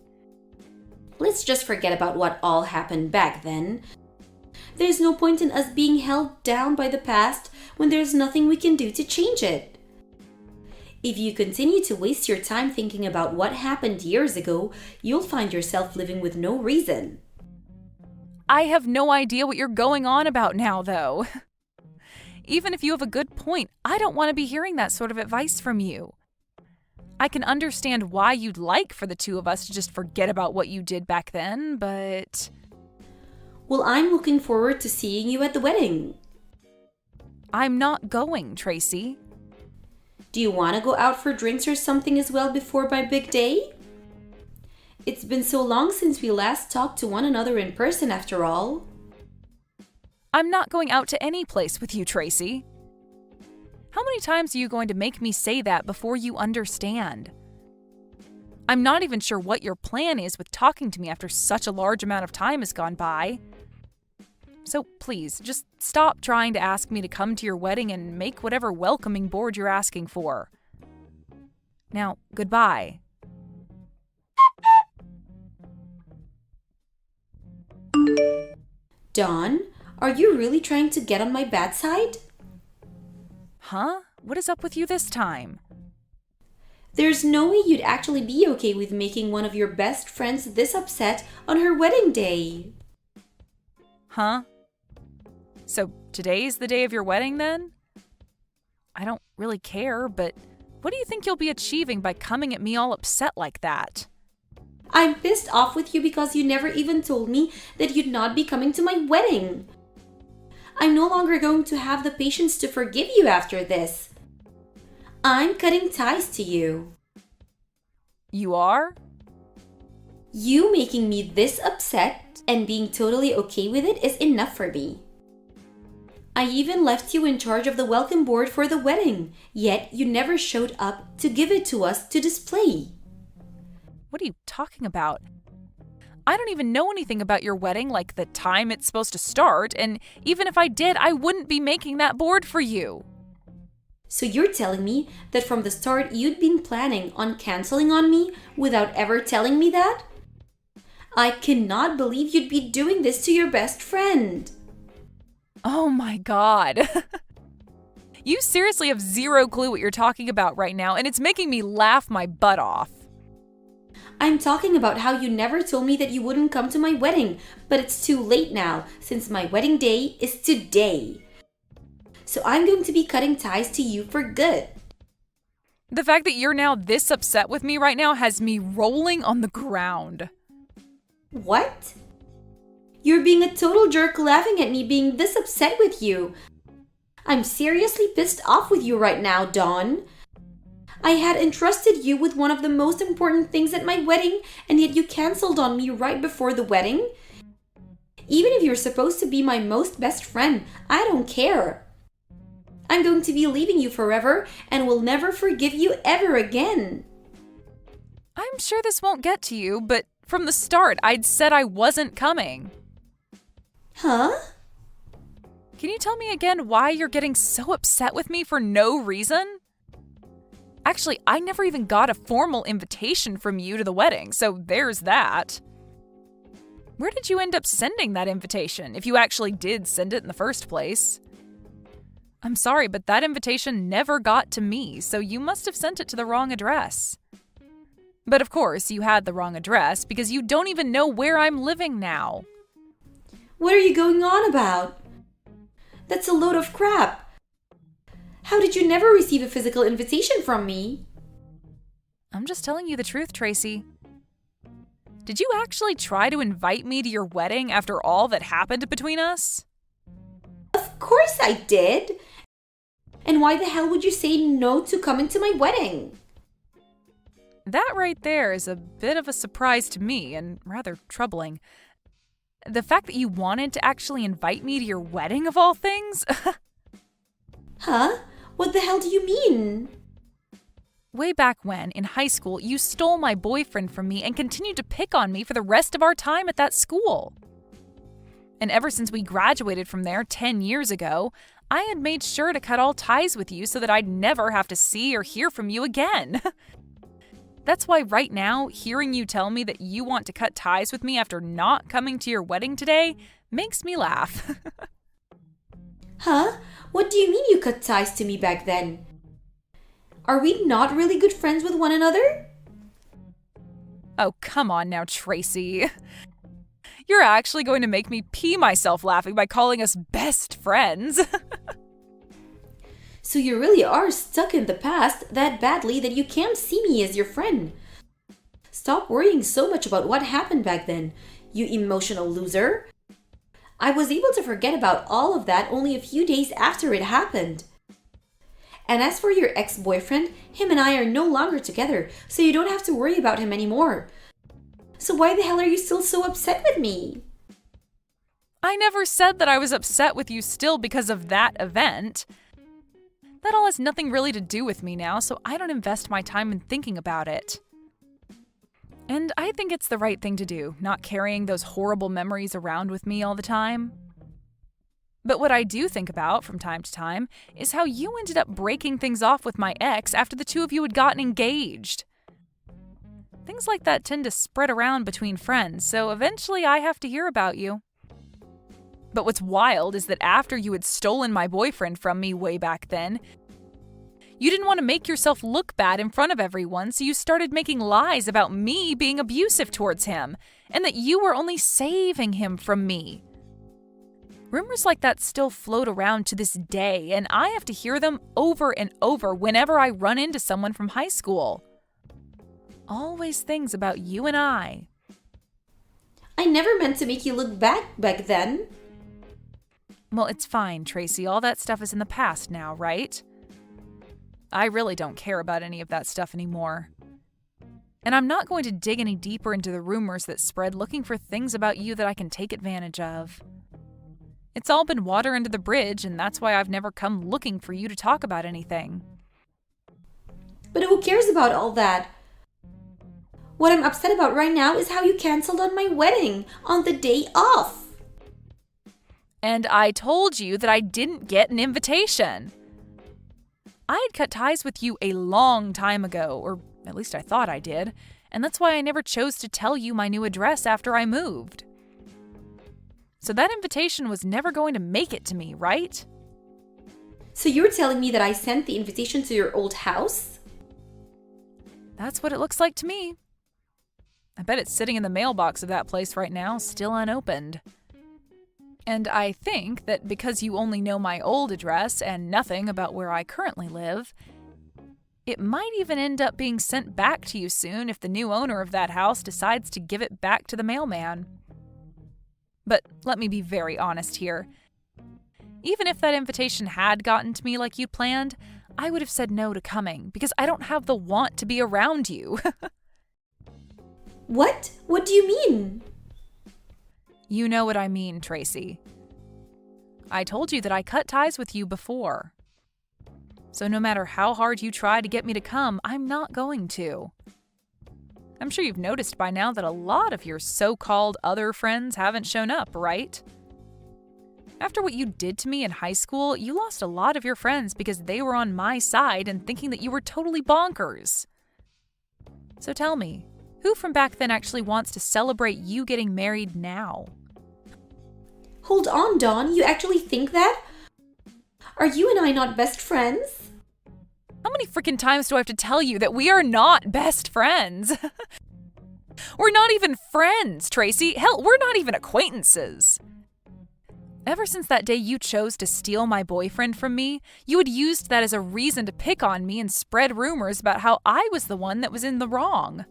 Let's just forget about what all happened back then. There's no point in us being held down by the past when there's nothing we can do to change it. If you continue to waste your time thinking about what happened years ago, you'll find yourself living with no reason. I have no idea what you're going on about now, though. Even if you have a good point, I don't want to be hearing that sort of advice from you. I can understand why you'd like for the two of us to just forget about what you did back then, but... Well, I'm looking forward to seeing you at the wedding. I'm not going, Tracy. Do you want to go out for drinks or something as well before my big day? It's been so long since we last talked to one another in person after all. I'm not going out to any place with you, Tracy. How many times are you going to make me say that before you understand? I'm not even sure what your plan is with talking to me after such a large amount of time has gone by. So please, just stop trying to ask me to come to your wedding and make whatever welcoming board you're asking for. Now, goodbye. Dawn, are you really trying to get on my bad side? Huh? What is up with you this time? There's no way you'd actually be okay with making one of your best friends this upset on her wedding day. Huh? So today's the day of your wedding then? I don't really care, but what do you think you'll be achieving by coming at me all upset like that? I'm pissed off with you because you never even told me that you'd not be coming to my wedding. I'm no longer going to have the patience to forgive you after this. I'm cutting ties to you. You are? You making me this upset and being totally okay with it is enough for me. I even left you in charge of the welcome board for the wedding, yet you never showed up to give it to us to display. What are you talking about? I don't even know anything about your wedding, like the time it's supposed to start, and even if I did, I wouldn't be making that board for you. So you're telling me that from the start you'd been planning on canceling on me without ever telling me that? I cannot believe you'd be doing this to your best friend. Oh my god. You seriously have zero clue what you're talking about right now, and it's making me laugh my butt off. I'm talking about how you never told me that you wouldn't come to my wedding, but it's too late now since my wedding day is today. So I'm going to be cutting ties to you for good. The fact that you're now this upset with me right now has me rolling on the ground. What? You're being a total jerk laughing at me being this upset with you. I'm seriously pissed off with you right now, Dawn. I had entrusted you with one of the most important things at my wedding, and yet you canceled on me right before the wedding? Even if you're supposed to be my most best friend, I don't care. I'm going to be leaving you forever and will never forgive you ever again. I'm sure this won't get to you, but from the start, I'd said I wasn't coming. Huh? Can you tell me again why you're getting so upset with me for no reason? Actually, I never even got a formal invitation from you to the wedding, so there's that. Where did you end up sending that invitation, if you actually did send it in the first place? I'm sorry, but that invitation never got to me, so you must have sent it to the wrong address. But of course, you had the wrong address because you don't even know where I'm living now. What are you going on about? That's a load of crap. How did you never receive a physical invitation from me? I'm just telling you the truth, Tracy. Did you actually try to invite me to your wedding after all that happened between us? Of course I did. And why the hell would you say no to coming to my wedding? That right there is a bit of a surprise to me and rather troubling. The fact that you wanted to actually invite me to your wedding of all things? Huh? What the hell do you mean? Way back when, in high school, you stole my boyfriend from me and continued to pick on me for the rest of our time at that school. And ever since we graduated from there 10 years ago, I had made sure to cut all ties with you so that I'd never have to see or hear from you again. That's why right now, hearing you tell me that you want to cut ties with me after not coming to your wedding today makes me laugh. Huh? What do you mean you cut ties to me back then? Are we not really good friends with one another? Oh, come on now, Tracy. You're actually going to make me pee myself laughing by calling us best friends. So you really are stuck in the past that badly that you can't see me as your friend. Stop worrying so much about what happened back then, you emotional loser. I was able to forget about all of that only a few days after it happened. And as for your ex-boyfriend, him and I are no longer together, so you don't have to worry about him anymore. So why the hell are you still so upset with me? I never said that I was upset with you still because of that event. That all has nothing really to do with me now, so I don't invest my time in thinking about it. And I think it's the right thing to do, not carrying those horrible memories around with me all the time. But what I do think about from time to time is how you ended up breaking things off with my ex after the two of you had gotten engaged. Things like that tend to spread around between friends, so eventually I have to hear about you. But what's wild is that after you had stolen my boyfriend from me way back then, you didn't want to make yourself look bad in front of everyone, so you started making lies about me being abusive towards him, and that you were only saving him from me. Rumors like that still float around to this day, and I have to hear them over and over whenever I run into someone from high school. Always things about you and I. I never meant to make you look bad back then. Well, it's fine, Tracy. All that stuff is in the past now, right? I really don't care about any of that stuff anymore. And I'm not going to dig any deeper into the rumors that spread looking for things about you that I can take advantage of. It's all been water under the bridge, and that's why I've never come looking for you to talk about anything. But who cares about all that? What I'm upset about right now is how you canceled on my wedding on the day off. And I told you that I didn't get an invitation. I had cut ties with you a long time ago, or at least I thought I did, and that's why I never chose to tell you my new address after I moved. So that invitation was never going to make it to me, right? So you're telling me that I sent the invitation to your old house? That's what it looks like to me. I bet it's sitting in the mailbox of that place right now, still unopened. And I think that because you only know my old address and nothing about where I currently live, it might even end up being sent back to you soon if the new owner of that house decides to give it back to the mailman. But let me be very honest here. Even if that invitation had gotten to me like you'd planned, I would have said no to coming because I don't have the want to be around you. What? What do you mean? You know what I mean, Tracy. I told you that I cut ties with you before. So no matter how hard you try to get me to come, I'm not going to. I'm sure you've noticed by now that a lot of your so-called other friends haven't shown up, right? After what you did to me in high school, you lost a lot of your friends because they were on my side and thinking that you were totally bonkers. So tell me, who from back then actually wants to celebrate you getting married now? Hold on, Dawn. You actually think that? Are you and I not best friends? How many freaking times do I have to tell you that we are not best friends? We're not even friends, Tracy. Hell, we're not even acquaintances. Ever since that day you chose to steal my boyfriend from me, you had used that as a reason to pick on me and spread rumors about how I was the one that was in the wrong.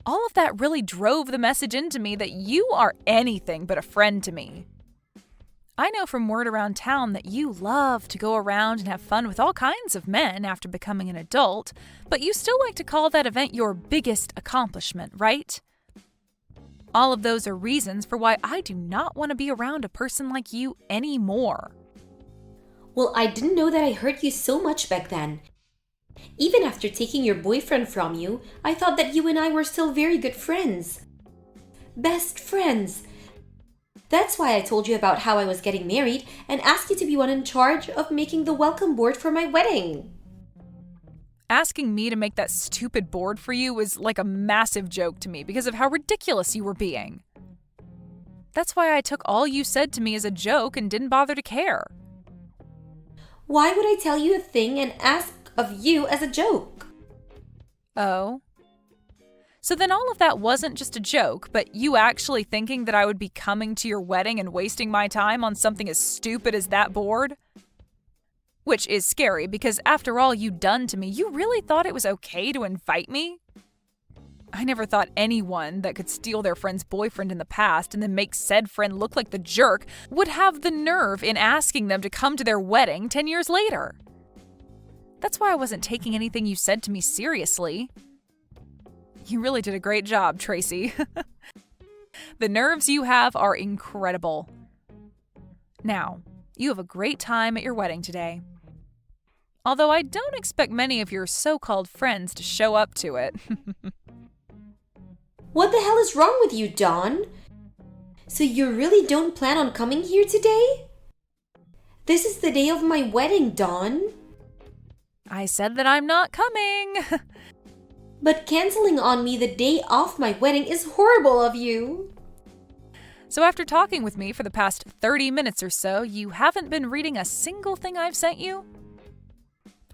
All of that really drove the message into me that you are anything but a friend to me. I know from word around town that you love to go around and have fun with all kinds of men after becoming an adult, but you still like to call that event your biggest accomplishment, right? All of those are reasons for why I do not want to be around a person like you anymore. Well, I didn't know that I hurt you so much back then. Even after taking your boyfriend from you, I thought that you and I were still very good friends. Best friends. That's why I told you about how I was getting married and asked you to be one in charge of making the welcome board for my wedding. Asking me to make that stupid board for you was like a massive joke to me because of how ridiculous you were being. That's why I took all you said to me as a joke and didn't bother to care. Why would I tell you a thing and ask of you as a joke? Oh. So then all of that wasn't just a joke, but you actually thinking that I would be coming to your wedding and wasting my time on something as stupid as that board? Which is scary because after all you'd done to me, you really thought it was okay to invite me? I never thought anyone that could steal their friend's boyfriend in the past and then make said friend look like the jerk would have the nerve in asking them to come to their wedding 10 years later. That's why I wasn't taking anything you said to me seriously. You really did a great job, Tracy. The nerves you have are incredible. Now, you have a great time at your wedding today. Although I don't expect many of your so-called friends to show up to it. What the hell is wrong with you, Dawn? So you really don't plan on coming here today? This is the day of my wedding, Dawn. I said that I'm not coming. But canceling on me the day of my wedding is horrible of you. So after talking with me for the past 30 minutes or so, you haven't been reading a single thing I've sent you?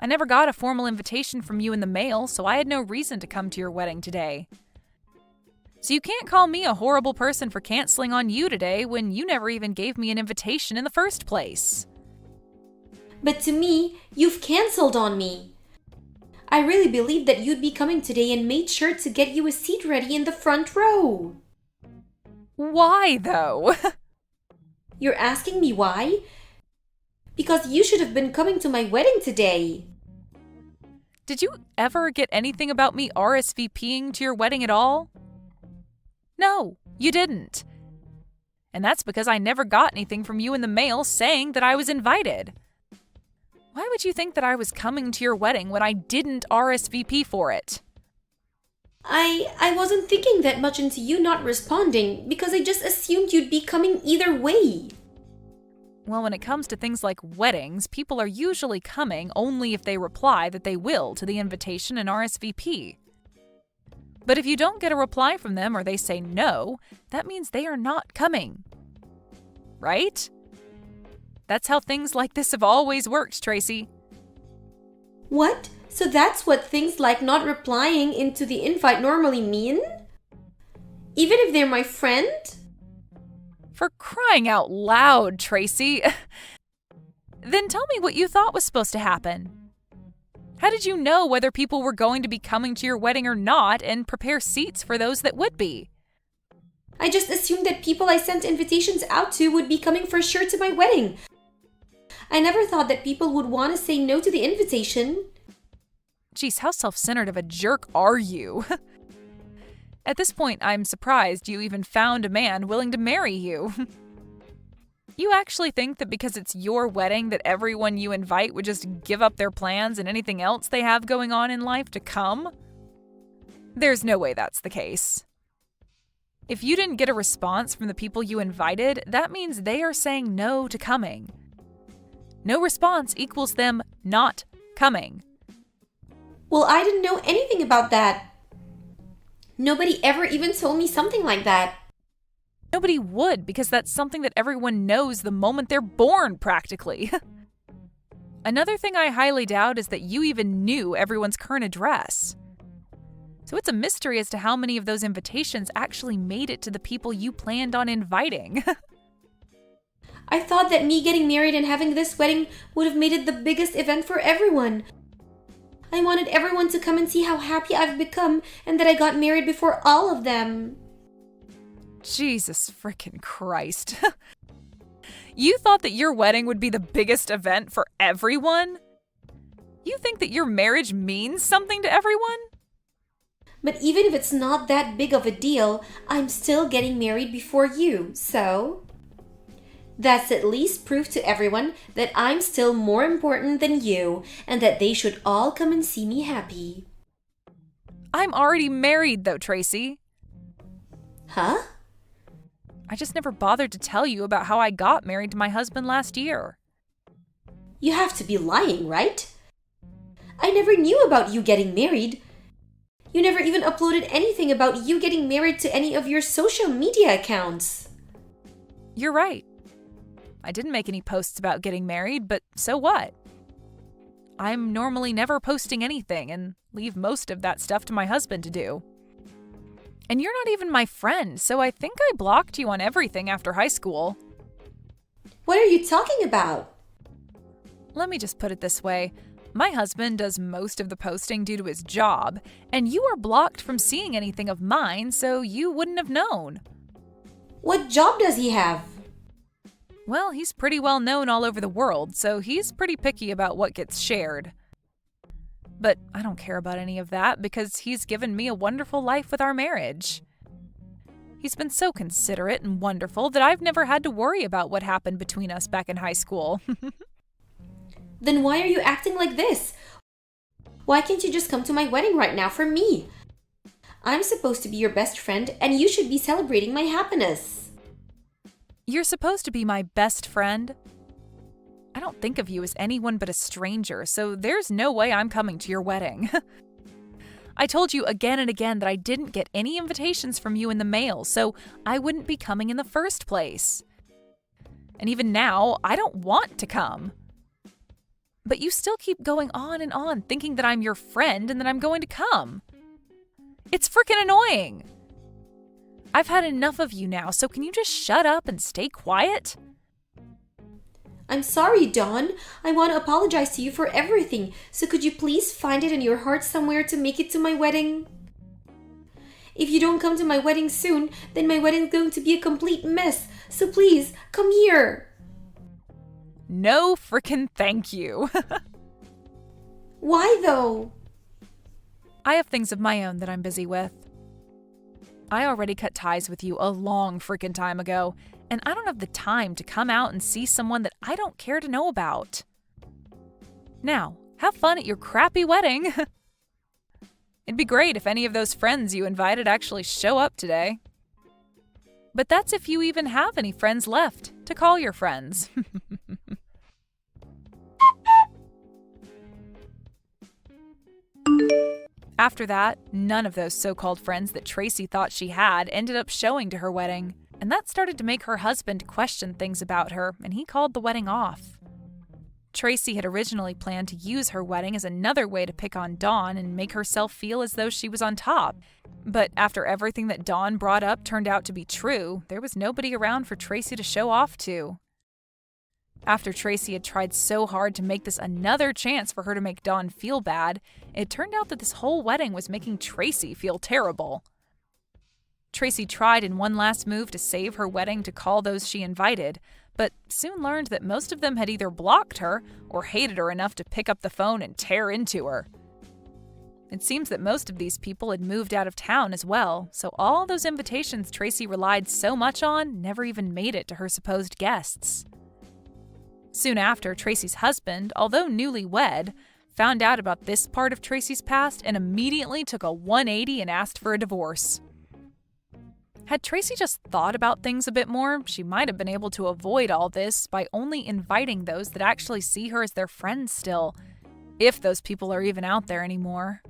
I never got a formal invitation from you in the mail, so I had no reason to come to your wedding today. So you can't call me a horrible person for canceling on you today when you never even gave me an invitation in the first place. But to me, you've canceled on me. I really believed that you'd be coming today and made sure to get you a seat ready in the front row. Why, though? You're asking me why? Because you should have been coming to my wedding today. Did you ever get anything about me RSVPing to your wedding at all? No, you didn't. And that's because I never got anything from you in the mail saying that I was invited. Why would you think that I was coming to your wedding when I didn't RSVP for it? I wasn't thinking that much into you not responding because I just assumed you'd be coming either way. Well, when it comes to things like weddings, people are usually coming only if they reply that they will to the invitation and RSVP. But if you don't get a reply from them or they say no, that means they are not coming. Right? That's how things like this have always worked, Tracy. What? So that's what things like not replying into the invite normally mean? Even if they're my friend? For crying out loud, Tracy. Then tell me what you thought was supposed to happen. How did you know whether people were going to be coming to your wedding or not and prepare seats for those that would be? I just assumed that people I sent invitations out to would be coming for sure to my wedding. I never thought that people would want to say no to the invitation. Geez, how self-centered of a jerk are you? At this point, I'm surprised you even found a man willing to marry you. You actually think that because it's your wedding that everyone you invite would just give up their plans and anything else they have going on in life to come? There's no way that's the case. If you didn't get a response from the people you invited, that means they are saying no to coming. No response equals them not coming. Well, I didn't know anything about that. Nobody ever even told me something like that. Nobody would, because that's something that everyone knows the moment they're born, practically. Another thing I highly doubt is that you even knew everyone's current address. So it's a mystery as to how many of those invitations actually made it to the people you planned on inviting. I thought that me getting married and having this wedding would have made it the biggest event for everyone. I wanted everyone to come and see how happy I've become and that I got married before all of them. Jesus frickin' Christ. You thought that your wedding would be the biggest event for everyone? You think that your marriage means something to everyone? But even if it's not that big of a deal, I'm still getting married before you, so... That's at least proof to everyone that I'm still more important than you and that they should all come and see me happy. I'm already married, though, Tracy. Huh? I just never bothered to tell you about how I got married to my husband last year. You have to be lying, right? I never knew about you getting married. You never even uploaded anything about you getting married to any of your social media accounts. You're right. I didn't make any posts about getting married, but so what? I'm normally never posting anything and leave most of that stuff to my husband to do. And you're not even my friend, so I think I blocked you on everything after high school. What are you talking about? Let me just put it this way. My husband does most of the posting due to his job, and you are blocked from seeing anything of mine, so you wouldn't have known. What job does he have? Well, he's pretty well known all over the world, so he's pretty picky about what gets shared. But I don't care about any of that because he's given me a wonderful life with our marriage. He's been so considerate and wonderful that I've never had to worry about what happened between us back in high school. Then why are you acting like this? Why can't you just come to my wedding right now for me? I'm supposed to be your best friend and you should be celebrating my happiness. You're supposed to be my best friend. I don't think of you as anyone but a stranger, so there's no way I'm coming to your wedding. I told you again and again that I didn't get any invitations from you in the mail, so I wouldn't be coming in the first place. And even now, I don't want to come. But you still keep going on and on, thinking that I'm your friend and that I'm going to come. It's freaking annoying. I've had enough of you now, so can you just shut up and stay quiet? I'm sorry, Dawn. I want to apologize to you for everything, so could you please find it in your heart somewhere to make it to my wedding? If you don't come to my wedding soon, then my wedding's going to be a complete mess, so please, come here. No frickin' thank you. Why though? I have things of my own that I'm busy with. I already cut ties with you a long frickin' time ago, and I don't have the time to come out and see someone that I don't care to know about. Now, have fun at your crappy wedding. It'd be great if any of those friends you invited actually show up today. But that's if you even have any friends left to call your friends. After that, none of those so-called friends that Tracy thought she had ended up showing to her wedding, and that started to make her husband question things about her, and he called the wedding off. Tracy had originally planned to use her wedding as another way to pick on Dawn and make herself feel as though she was on top. But after everything that Dawn brought up turned out to be true, there was nobody around for Tracy to show off to. After Tracy had tried so hard to make this another chance for her to make Dawn feel bad, it turned out that this whole wedding was making Tracy feel terrible. Tracy tried in one last move to save her wedding to call those she invited, but soon learned that most of them had either blocked her or hated her enough to pick up the phone and tear into her. It seems that most of these people had moved out of town as well, so all those invitations Tracy relied so much on never even made it to her supposed guests. Soon after, Tracy's husband, although newlywed, found out about this part of Tracy's past and immediately took a 180 and asked for a divorce. Had Tracy just thought about things a bit more, she might have been able to avoid all this by only inviting those that actually see her as their friends still, if those people are even out there anymore.